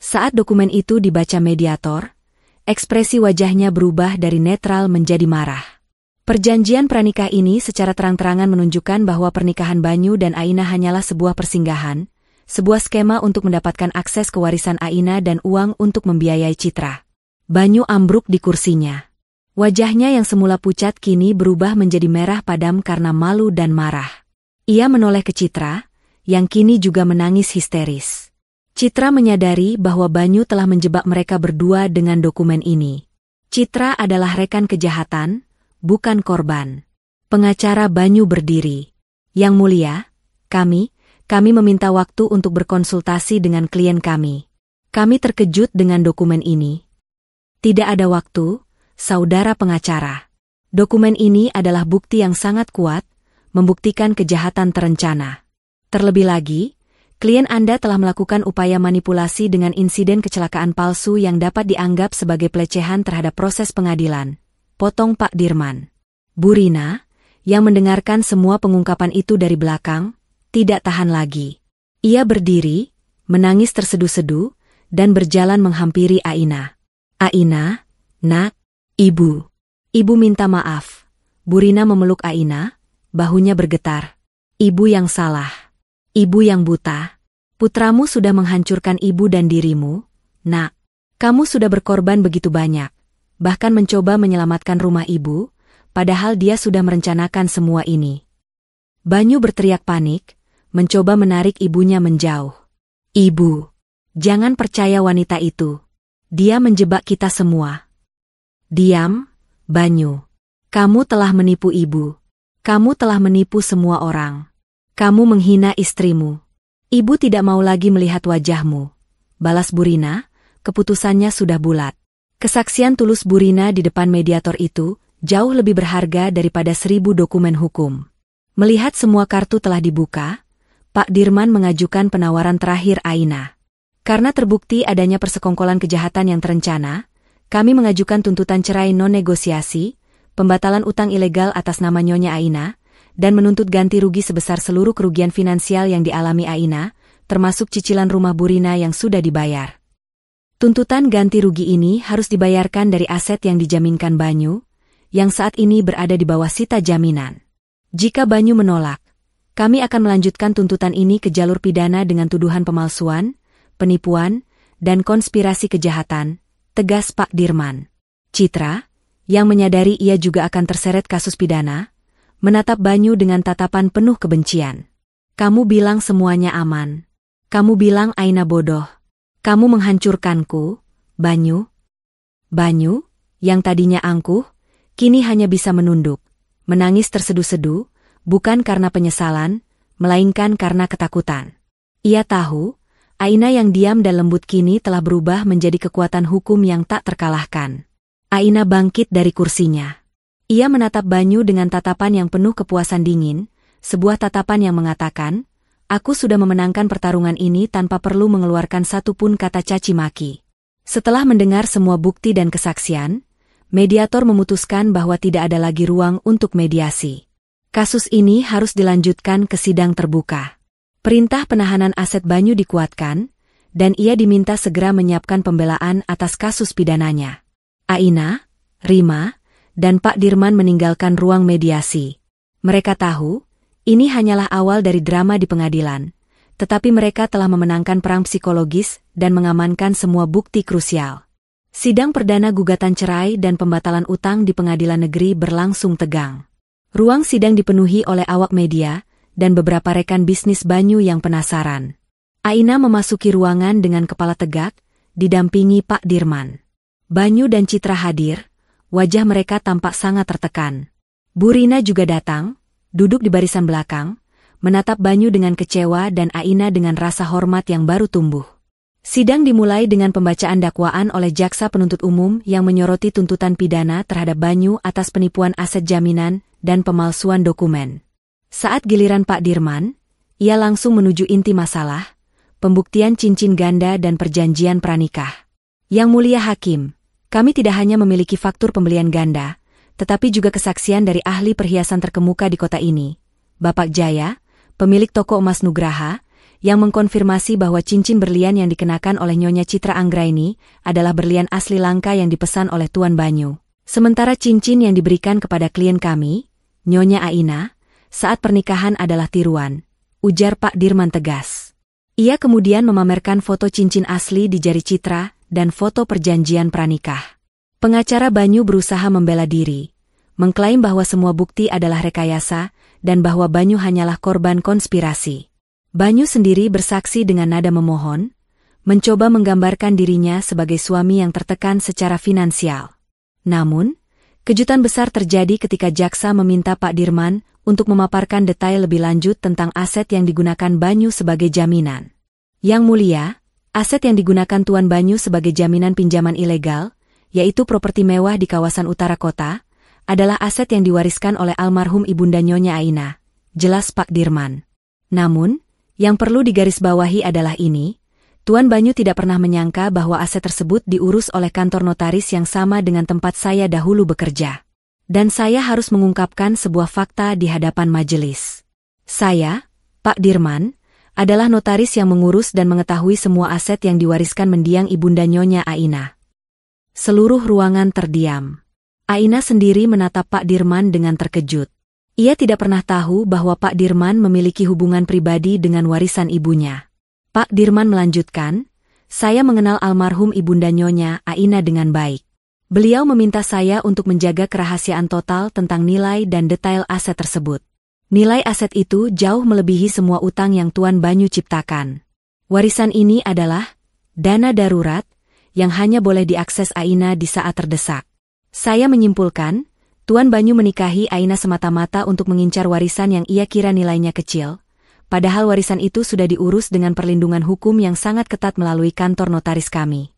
Saat dokumen itu dibaca mediator, ekspresi wajahnya berubah dari netral menjadi marah. Perjanjian pranikah ini secara terang-terangan menunjukkan bahwa pernikahan Banyu dan Aina hanyalah sebuah persinggahan, sebuah skema untuk mendapatkan akses ke warisan Aina dan uang untuk membiayai Citra. Banyu ambruk di kursinya. Wajahnya yang semula pucat kini berubah menjadi merah padam karena malu dan marah. Ia menoleh ke Citra, yang kini juga menangis histeris. Citra menyadari bahwa Banyu telah menjebak mereka berdua dengan dokumen ini. Citra adalah rekan kejahatan, bukan korban. Pengacara Banyu berdiri. Yang mulia, kami meminta waktu untuk berkonsultasi dengan klien kami. Kami terkejut dengan dokumen ini. Tidak ada waktu, saudara pengacara. Dokumen ini adalah bukti yang sangat kuat, membuktikan kejahatan terencana. Terlebih lagi, klien Anda telah melakukan upaya manipulasi dengan insiden kecelakaan palsu yang dapat dianggap sebagai pelecehan terhadap proses pengadilan. Potong Pak Dirman. Bu Rina, yang mendengarkan semua pengungkapan itu dari belakang, tidak tahan lagi. Ia berdiri, menangis terseduh-seduh, dan berjalan menghampiri Aina. Aina, nak, ibu. Ibu minta maaf. Bu Rina memeluk Aina, bahunya bergetar. Ibu yang salah. Ibu yang buta. Putramu sudah menghancurkan ibu dan dirimu, nak. Kamu sudah berkorban begitu banyak, bahkan mencoba menyelamatkan rumah ibu, padahal dia sudah merencanakan semua ini. Banyu berteriak panik, mencoba menarik ibunya menjauh. Ibu, jangan percaya wanita itu. Dia menjebak kita semua. Diam, Banyu. Kamu telah menipu ibu. Kamu telah menipu semua orang. Kamu menghina istrimu. Ibu tidak mau lagi melihat wajahmu. Balas Bu Rina, keputusannya sudah bulat. Kesaksian tulus Bu Rina di depan mediator itu jauh lebih berharga daripada 1000 dokumen hukum. Melihat semua kartu telah dibuka, Pak Dirman mengajukan penawaran terakhir Aina. Karena terbukti adanya persekongkolan kejahatan yang terencana, kami mengajukan tuntutan cerai non-negosiasi, pembatalan utang ilegal atas nama Nyonya Aina, dan menuntut ganti rugi sebesar seluruh kerugian finansial yang dialami Aina, termasuk cicilan rumah Bu Rina yang sudah dibayar. Tuntutan ganti rugi ini harus dibayarkan dari aset yang dijaminkan Banyu, yang saat ini berada di bawah sita jaminan. Jika Banyu menolak, kami akan melanjutkan tuntutan ini ke jalur pidana dengan tuduhan pemalsuan, penipuan, dan konspirasi kejahatan, tegas Pak Dirman. Citra, yang menyadari ia juga akan terseret kasus pidana, menatap Banyu dengan tatapan penuh kebencian. Kamu bilang semuanya aman. Kamu bilang Aina bodoh. Kamu menghancurkanku, Banyu. Banyu, yang tadinya angkuh, kini hanya bisa menunduk, menangis terseduh-seduh, bukan karena penyesalan, melainkan karena ketakutan. Ia tahu, Aina yang diam dan lembut kini telah berubah menjadi kekuatan hukum yang tak terkalahkan. Aina bangkit dari kursinya. Ia menatap Banyu dengan tatapan yang penuh kepuasan dingin, sebuah tatapan yang mengatakan, aku sudah memenangkan pertarungan ini tanpa perlu mengeluarkan satu pun kata caci maki. Setelah mendengar semua bukti dan kesaksian, mediator memutuskan bahwa tidak ada lagi ruang untuk mediasi. Kasus ini harus dilanjutkan ke sidang terbuka. Perintah penahanan aset Banyu dikuatkan, dan ia diminta segera menyiapkan pembelaan atas kasus pidananya. Aina, Rima, dan Pak Dirman meninggalkan ruang mediasi. Mereka tahu, ini hanyalah awal dari drama di pengadilan, tetapi mereka telah memenangkan perang psikologis dan mengamankan semua bukti krusial. Sidang perdana gugatan cerai dan pembatalan utang di pengadilan negeri berlangsung tegang. Ruang sidang dipenuhi oleh awak media dan beberapa rekan bisnis Banyu yang penasaran. Aina memasuki ruangan dengan kepala tegak, didampingi Pak Dirman. Banyu dan Citra hadir, wajah mereka tampak sangat tertekan. Bu Rina juga datang, duduk di barisan belakang, menatap Banyu dengan kecewa dan Aina dengan rasa hormat yang baru tumbuh. Sidang dimulai dengan pembacaan dakwaan oleh jaksa penuntut umum yang menyoroti tuntutan pidana terhadap Banyu atas penipuan aset jaminan dan pemalsuan dokumen. Saat giliran Pak Dirman, ia langsung menuju inti masalah, pembuktian cincin ganda dan perjanjian pranikah. Yang Mulia Hakim, kami tidak hanya memiliki faktur pembelian ganda, tetapi juga kesaksian dari ahli perhiasan terkemuka di kota ini, Bapak Jaya, pemilik toko emas Nugraha, yang mengkonfirmasi bahwa cincin berlian yang dikenakan oleh Nyonya Citra Anggraini adalah berlian asli langka yang dipesan oleh Tuan Banyu. Sementara cincin yang diberikan kepada klien kami, Nyonya Aina, saat pernikahan adalah tiruan, ujar Pak Dirman tegas. Ia kemudian memamerkan foto cincin asli di jari Citra dan foto perjanjian pranikah. Pengacara Banyu berusaha membela diri, mengklaim bahwa semua bukti adalah rekayasa dan bahwa Banyu hanyalah korban konspirasi. Banyu sendiri bersaksi dengan nada memohon, mencoba menggambarkan dirinya sebagai suami yang tertekan secara finansial. Namun, kejutan besar terjadi ketika jaksa meminta Pak Dirman untuk memaparkan detail lebih lanjut tentang aset yang digunakan Banyu sebagai jaminan. Yang Mulia, aset yang digunakan Tuan Banyu sebagai jaminan pinjaman ilegal, yaitu properti mewah di kawasan utara kota, adalah aset yang diwariskan oleh almarhum Ibunda Nyonya Aina, jelas Pak Dirman. Namun, yang perlu digarisbawahi adalah ini, Tuan Banyu tidak pernah menyangka bahwa aset tersebut diurus oleh kantor notaris yang sama dengan tempat saya dahulu bekerja. Dan saya harus mengungkapkan sebuah fakta di hadapan majelis. Saya, Pak Dirman, adalah notaris yang mengurus dan mengetahui semua aset yang diwariskan mendiang Ibunda Nyonya Aina. Seluruh ruangan terdiam. Aina sendiri menatap Pak Dirman dengan terkejut. Ia tidak pernah tahu bahwa Pak Dirman memiliki hubungan pribadi dengan warisan ibunya. Pak Dirman melanjutkan, saya mengenal almarhum Ibunda Nyonya Aina dengan baik. Beliau meminta saya untuk menjaga kerahasiaan total tentang nilai dan detail aset tersebut. Nilai aset itu jauh melebihi semua utang yang Tuan Banyu ciptakan. Warisan ini adalah dana darurat yang hanya boleh diakses Aina di saat terdesak. Saya menyimpulkan, Tuan Banyu menikahi Aina semata-mata untuk mengincar warisan yang ia kira nilainya kecil, padahal warisan itu sudah diurus dengan perlindungan hukum yang sangat ketat melalui kantor notaris kami.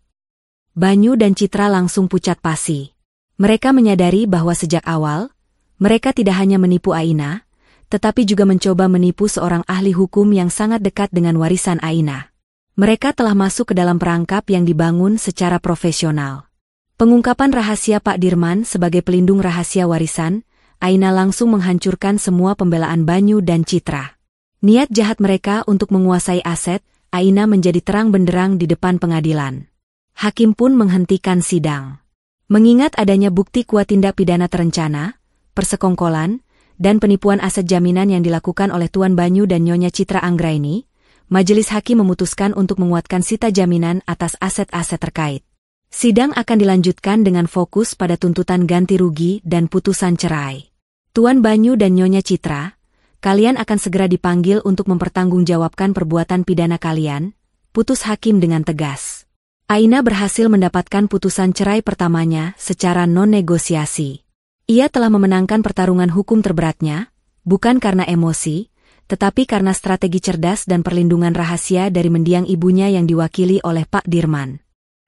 Banyu dan Citra langsung pucat pasi. Mereka menyadari bahwa sejak awal, mereka tidak hanya menipu Aina, tetapi juga mencoba menipu seorang ahli hukum yang sangat dekat dengan warisan Aina. Mereka telah masuk ke dalam perangkap yang dibangun secara profesional. Pengungkapan rahasia Pak Dirman sebagai pelindung rahasia warisan, Aina langsung menghancurkan semua pembelaan Banyu dan Citra. Niat jahat mereka untuk menguasai aset, Aina menjadi terang benderang di depan pengadilan. Hakim pun menghentikan sidang. Mengingat adanya bukti kuat tindak pidana terencana, persekongkolan, dan penipuan aset jaminan yang dilakukan oleh Tuan Banyu dan Nyonya Citra Anggraini, majelis hakim memutuskan untuk menguatkan sita jaminan atas aset-aset terkait. Sidang akan dilanjutkan dengan fokus pada tuntutan ganti rugi dan putusan cerai. Tuan Banyu dan Nyonya Citra, kalian akan segera dipanggil untuk mempertanggungjawabkan perbuatan pidana kalian, putus hakim dengan tegas. Aina berhasil mendapatkan putusan cerai pertamanya secara non-negosiasi. Ia telah memenangkan pertarungan hukum terberatnya, bukan karena emosi, tetapi karena strategi cerdas dan perlindungan rahasia dari mendiang ibunya yang diwakili oleh Pak Dirman.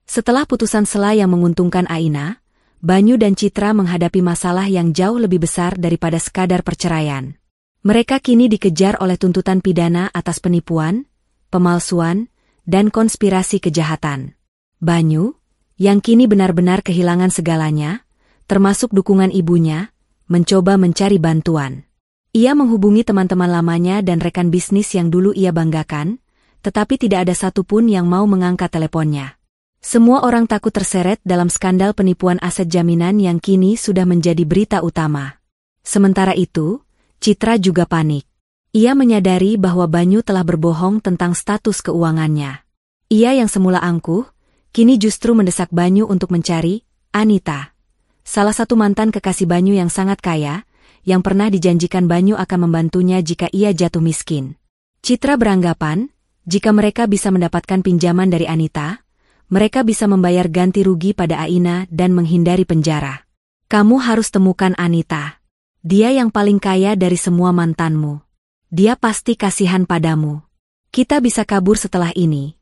Setelah putusan sela yang menguntungkan Aina, Banyu dan Citra menghadapi masalah yang jauh lebih besar daripada sekadar perceraian. Mereka kini dikejar oleh tuntutan pidana atas penipuan, pemalsuan, dan konspirasi kejahatan. Banyu, yang kini benar-benar kehilangan segalanya, termasuk dukungan ibunya, mencoba mencari bantuan. Ia menghubungi teman-teman lamanya dan rekan bisnis yang dulu ia banggakan, tetapi tidak ada satupun yang mau mengangkat teleponnya. Semua orang takut terseret dalam skandal penipuan aset jaminan yang kini sudah menjadi berita utama. Sementara itu, Citra juga panik. Ia menyadari bahwa Banyu telah berbohong tentang status keuangannya. Ia yang semula angkuh, kini justru mendesak Banyu untuk mencari Anita, salah satu mantan kekasih Banyu yang sangat kaya, yang pernah dijanjikan Banyu akan membantunya jika ia jatuh miskin. Citra beranggapan, jika mereka bisa mendapatkan pinjaman dari Anita, mereka bisa membayar ganti rugi pada Aina dan menghindari penjara. Kamu harus temukan Anita. Dia yang paling kaya dari semua mantanmu. Dia pasti kasihan padamu. Kita bisa kabur setelah ini,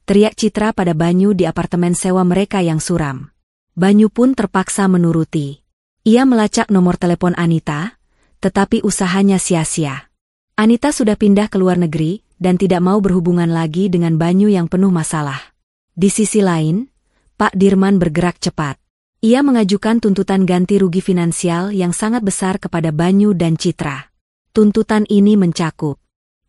teriak Citra pada Banyu di apartemen sewa mereka yang suram. Banyu pun terpaksa menuruti. Ia melacak nomor telepon Anita, tetapi usahanya sia-sia. Anita sudah pindah ke luar negeri dan tidak mau berhubungan lagi dengan Banyu yang penuh masalah. Di sisi lain, Pak Dirman bergerak cepat. Ia mengajukan tuntutan ganti rugi finansial yang sangat besar kepada Banyu dan Citra. Tuntutan ini mencakup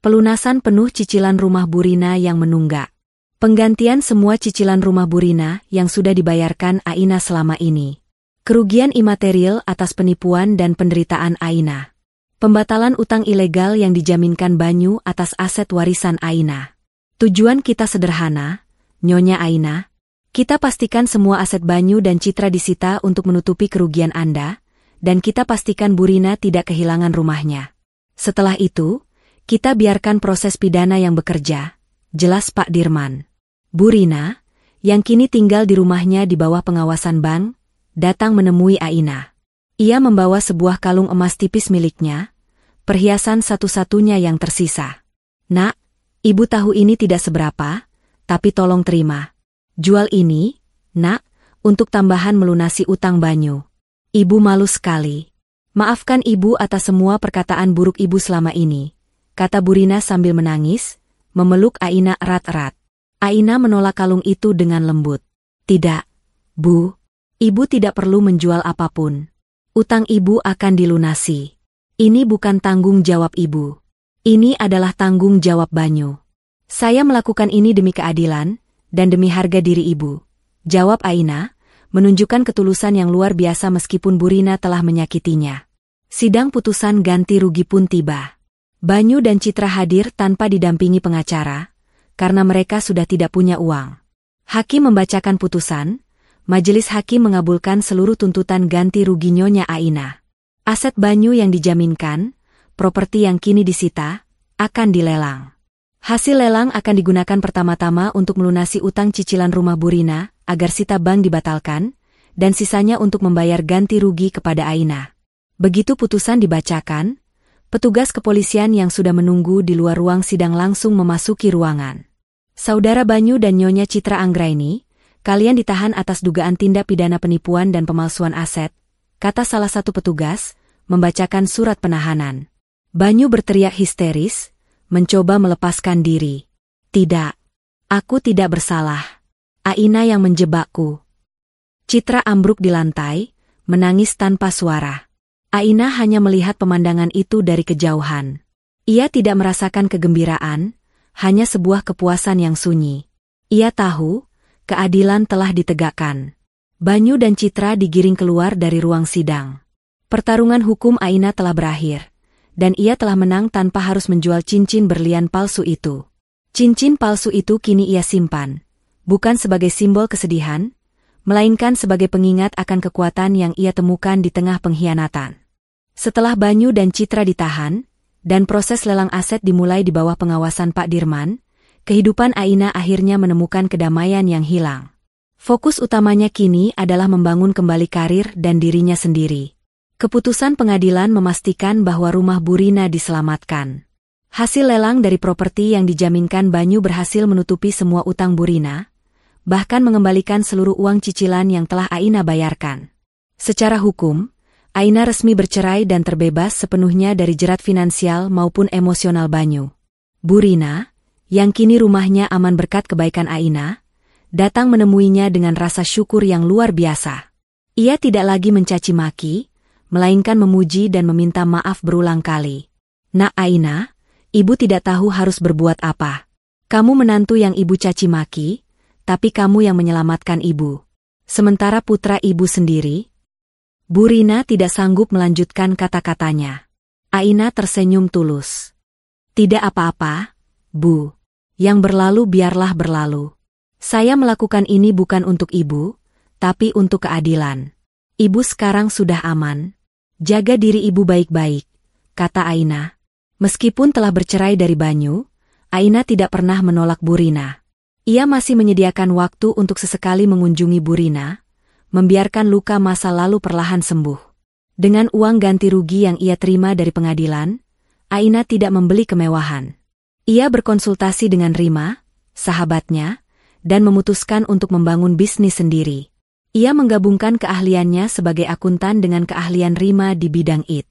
pelunasan penuh cicilan rumah Bu Rina yang menunggak, penggantian semua cicilan rumah Bu Rina yang sudah dibayarkan Aina selama ini, kerugian imaterial atas penipuan dan penderitaan Aina, pembatalan utang ilegal yang dijaminkan Banyu atas aset warisan Aina. Tujuan kita sederhana, Nyonya Aina. Kita pastikan semua aset Banyu dan Citra disita untuk menutupi kerugian Anda, dan kita pastikan Bu Rina tidak kehilangan rumahnya. Setelah itu, kita biarkan proses pidana yang bekerja, jelas Pak Dirman. Bu Rina, yang kini tinggal di rumahnya di bawah pengawasan bank, datang menemui Aina. Ia membawa sebuah kalung emas tipis miliknya, perhiasan satu-satunya yang tersisa. Nak, ibu tahu ini tidak seberapa, tapi tolong terima. Jual ini, nak, untuk tambahan melunasi utang Banyu. Ibu malu sekali. Maafkan ibu atas semua perkataan buruk ibu selama ini, kata Bu Rina sambil menangis, memeluk Aina erat-erat. Aina menolak kalung itu dengan lembut. Tidak, Bu. Ibu tidak perlu menjual apapun. Utang ibu akan dilunasi. Ini bukan tanggung jawab ibu. Ini adalah tanggung jawab Banyu. Saya melakukan ini demi keadilan, dan demi harga diri ibu, jawab Aina, menunjukkan ketulusan yang luar biasa meskipun Bu Rina telah menyakitinya. Sidang putusan ganti rugi pun tiba. Banyu dan Citra hadir tanpa didampingi pengacara, karena mereka sudah tidak punya uang. Hakim membacakan putusan, majelis hakim mengabulkan seluruh tuntutan ganti rugi Nyonya Aina. Aset Banyu yang dijaminkan, properti yang kini disita, akan dilelang. Hasil lelang akan digunakan pertama-tama untuk melunasi utang cicilan rumah Bu Rina, agar sita bank dibatalkan, dan sisanya untuk membayar ganti rugi kepada Aina. Begitu putusan dibacakan, petugas kepolisian yang sudah menunggu di luar ruang sidang langsung memasuki ruangan. Saudara Banyu dan Nyonya Citra Anggraini, kalian ditahan atas dugaan tindak pidana penipuan dan pemalsuan aset, kata salah satu petugas, membacakan surat penahanan. Banyu berteriak histeris, mencoba melepaskan diri. Tidak. Aku tidak bersalah. Aina yang menjebakku. Citra ambruk di lantai, menangis tanpa suara. Aina hanya melihat pemandangan itu dari kejauhan. Ia tidak merasakan kegembiraan, hanya sebuah kepuasan yang sunyi. Ia tahu, keadilan telah ditegakkan. Banyu dan Citra digiring keluar dari ruang sidang. Pertarungan hukum Aina telah berakhir, dan ia telah menang tanpa harus menjual cincin berlian palsu itu. Cincin palsu itu kini ia simpan, bukan sebagai simbol kesedihan, melainkan sebagai pengingat akan kekuatan yang ia temukan di tengah pengkhianatan. Setelah Banyu dan Citra ditahan, dan proses lelang aset dimulai di bawah pengawasan Pak Dirman, kehidupan Aina akhirnya menemukan kedamaian yang hilang. Fokus utamanya kini adalah membangun kembali karir dan dirinya sendiri. Keputusan pengadilan memastikan bahwa rumah Bu Rina diselamatkan. Hasil lelang dari properti yang dijaminkan Banyu berhasil menutupi semua utang Bu Rina, bahkan mengembalikan seluruh uang cicilan yang telah Aina bayarkan. Secara hukum, Aina resmi bercerai dan terbebas sepenuhnya dari jerat finansial maupun emosional Banyu. Bu Rina, yang kini rumahnya aman berkat kebaikan Aina, datang menemuinya dengan rasa syukur yang luar biasa. Ia tidak lagi mencaci maki, melainkan memuji dan meminta maaf berulang kali. Nak Aina, ibu tidak tahu harus berbuat apa. Kamu menantu yang ibu caci maki, tapi kamu yang menyelamatkan ibu. Sementara putra ibu sendiri, Bu Rina tidak sanggup melanjutkan kata-katanya. Aina tersenyum tulus. Tidak apa-apa, Bu. Yang berlalu biarlah berlalu. Saya melakukan ini bukan untuk ibu, tapi untuk keadilan. Ibu sekarang sudah aman. Jaga diri ibu baik-baik, kata Aina. Meskipun telah bercerai dari Banyu, Aina tidak pernah menolak Bu Rina. Ia masih menyediakan waktu untuk sesekali mengunjungi Bu Rina, membiarkan luka masa lalu perlahan sembuh. Dengan uang ganti rugi yang ia terima dari pengadilan, Aina tidak membeli kemewahan. Ia berkonsultasi dengan Rima, sahabatnya, dan memutuskan untuk membangun bisnis sendiri. Ia menggabungkan keahliannya sebagai akuntan dengan keahlian Rima di bidang IT.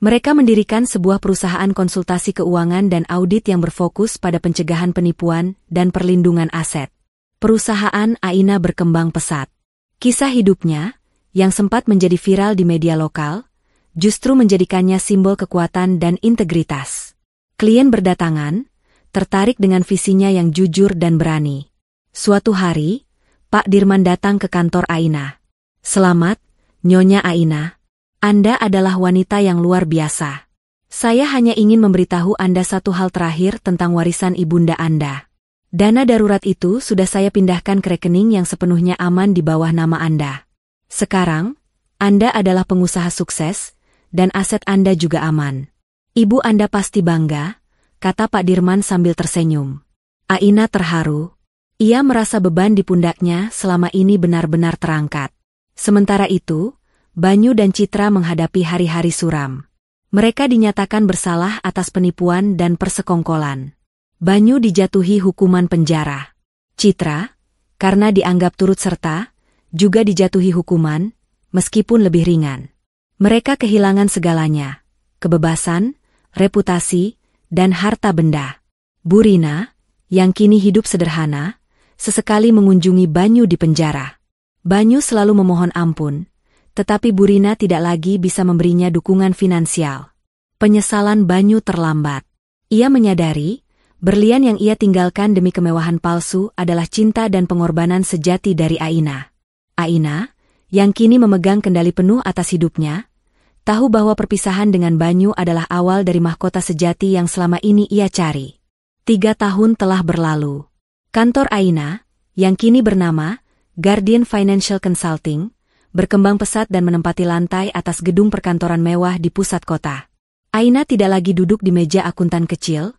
Mereka mendirikan sebuah perusahaan konsultasi keuangan dan audit yang berfokus pada pencegahan penipuan dan perlindungan aset. Perusahaan Aina berkembang pesat. Kisah hidupnya, yang sempat menjadi viral di media lokal, justru menjadikannya simbol kekuatan dan integritas. Klien berdatangan, tertarik dengan visinya yang jujur dan berani. Suatu hari, Pak Dirman datang ke kantor Aina. "Selamat, Nyonya Aina. Anda adalah wanita yang luar biasa. Saya hanya ingin memberitahu Anda satu hal terakhir tentang warisan ibunda Anda. Dana darurat itu sudah saya pindahkan ke rekening yang sepenuhnya aman di bawah nama Anda. Sekarang, Anda adalah pengusaha sukses, dan aset Anda juga aman. Ibu Anda pasti bangga," kata Pak Dirman sambil tersenyum. Aina terharu. Ia merasa beban di pundaknya selama ini benar-benar terangkat. Sementara itu, Banyu dan Citra menghadapi hari-hari suram. Mereka dinyatakan bersalah atas penipuan dan persekongkolan. Banyu dijatuhi hukuman penjara. Citra, karena dianggap turut serta, juga dijatuhi hukuman, meskipun lebih ringan. Mereka kehilangan segalanya, kebebasan, reputasi, dan harta benda. Bu Rina, yang kini hidup sederhana, sesekali mengunjungi Banyu di penjara. Banyu selalu memohon ampun, tetapi Bu Rina tidak lagi bisa memberinya dukungan finansial. Penyesalan Banyu terlambat. Ia menyadari, berlian yang ia tinggalkan demi kemewahan palsu adalah cinta dan pengorbanan sejati dari Aina. Aina, yang kini memegang kendali penuh atas hidupnya, tahu bahwa perpisahan dengan Banyu adalah awal dari mahkota sejati yang selama ini ia cari. 3 tahun telah berlalu. Kantor Aina, yang kini bernama Guardian Financial Consulting, berkembang pesat dan menempati lantai atas gedung perkantoran mewah di pusat kota. Aina tidak lagi duduk di meja akuntan kecil,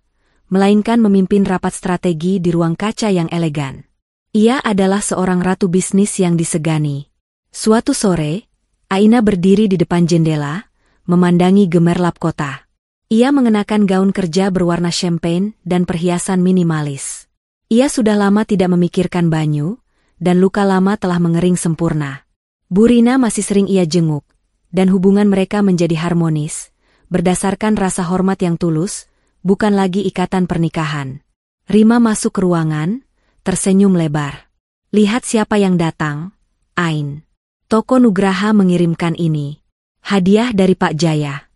melainkan memimpin rapat strategi di ruang kaca yang elegan. Ia adalah seorang ratu bisnis yang disegani. Suatu sore, Aina berdiri di depan jendela, memandangi gemerlap kota. Ia mengenakan gaun kerja berwarna champagne dan perhiasan minimalis. Ia sudah lama tidak memikirkan Banyu, dan luka lama telah mengering sempurna. Bu Rina masih sering ia jenguk, dan hubungan mereka menjadi harmonis, berdasarkan rasa hormat yang tulus, bukan lagi ikatan pernikahan. Rima masuk ke ruangan, tersenyum lebar. "Lihat siapa yang datang, Ain. Toko Nugraha mengirimkan ini. Hadiah dari Pak Jaya."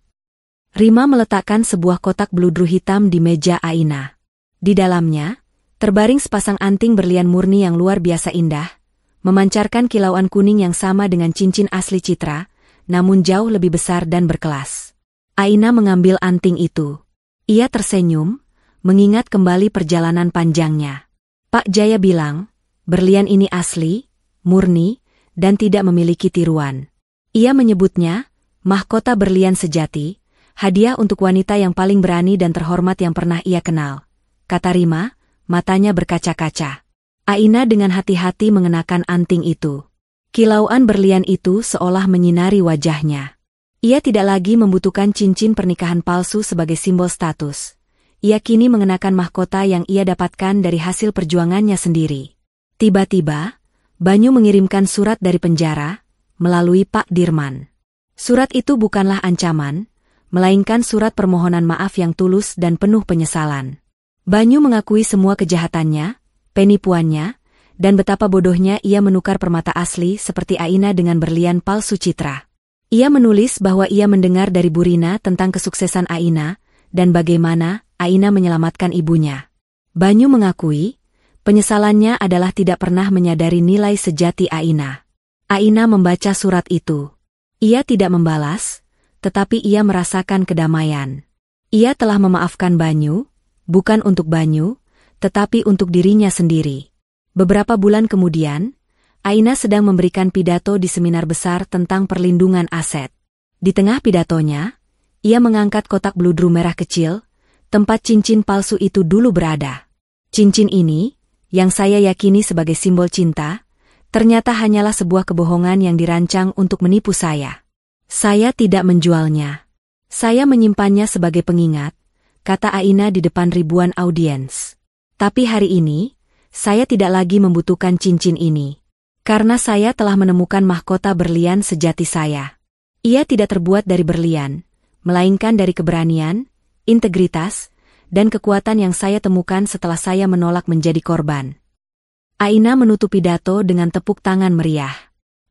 Rima meletakkan sebuah kotak beludru hitam di meja Aina. Di dalamnya, terbaring sepasang anting berlian murni yang luar biasa indah, memancarkan kilauan kuning yang sama dengan cincin asli Citra, namun jauh lebih besar dan berkelas. Aina mengambil anting itu. Ia tersenyum, mengingat kembali perjalanan panjangnya. Pak Jaya bilang, berlian ini asli, murni, dan tidak memiliki tiruan. Ia menyebutnya, mahkota berlian sejati, hadiah untuk wanita yang paling berani dan terhormat yang pernah ia kenal. Kata Rima, matanya berkaca-kaca. Aina dengan hati-hati mengenakan anting itu. Kilauan berlian itu seolah menyinari wajahnya. Ia tidak lagi membutuhkan cincin pernikahan palsu sebagai simbol status. Ia kini mengenakan mahkota yang ia dapatkan dari hasil perjuangannya sendiri. Tiba-tiba, Banyu mengirimkan surat dari penjara, melalui Pak Dirman. Surat itu bukanlah ancaman, melainkan surat permohonan maaf yang tulus dan penuh penyesalan. Banyu mengakui semua kejahatannya, penipuannya, dan betapa bodohnya ia menukar permata asli seperti Aina dengan berlian palsu Citra. Ia menulis bahwa ia mendengar dari Bu Rina tentang kesuksesan Aina, dan bagaimana Aina menyelamatkan ibunya. Banyu mengakui, penyesalannya adalah tidak pernah menyadari nilai sejati Aina. Aina membaca surat itu. Ia tidak membalas, tetapi ia merasakan kedamaian. Ia telah memaafkan Banyu, bukan untuk Banyu, tetapi untuk dirinya sendiri. Beberapa bulan kemudian, Aina sedang memberikan pidato di seminar besar tentang perlindungan aset. Di tengah pidatonya, ia mengangkat kotak bludru merah kecil, tempat cincin palsu itu dulu berada. Cincin ini, yang saya yakini sebagai simbol cinta, ternyata hanyalah sebuah kebohongan yang dirancang untuk menipu saya. Saya tidak menjualnya. Saya menyimpannya sebagai pengingat, kata Aina di depan ribuan audiens. Tapi hari ini, saya tidak lagi membutuhkan cincin ini. Karena saya telah menemukan mahkota berlian sejati saya. Ia tidak terbuat dari berlian, melainkan dari keberanian, integritas, dan kekuatan yang saya temukan setelah saya menolak menjadi korban. Aina menutup pidato dengan tepuk tangan meriah.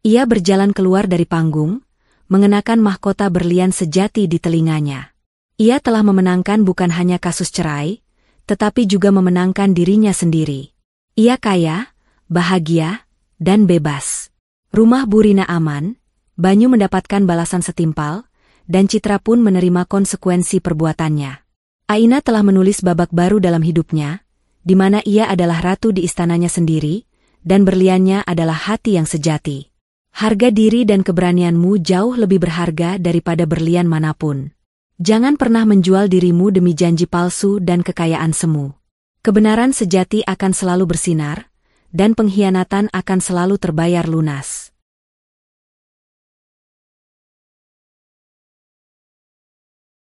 Ia berjalan keluar dari panggung, mengenakan mahkota berlian sejati di telinganya. Ia telah memenangkan bukan hanya kasus cerai, tetapi juga memenangkan dirinya sendiri. Ia kaya, bahagia, dan bebas. Rumah Bu Rina aman, Banyu mendapatkan balasan setimpal, dan Citra pun menerima konsekuensi perbuatannya. Aina telah menulis babak baru dalam hidupnya, di mana ia adalah ratu di istananya sendiri, dan berliannya adalah hati yang sejati. Harga diri dan keberanianmu jauh lebih berharga daripada berlian manapun. Jangan pernah menjual dirimu demi janji palsu dan kekayaan semu. Kebenaran sejati akan selalu bersinar, dan pengkhianatan akan selalu terbayar lunas.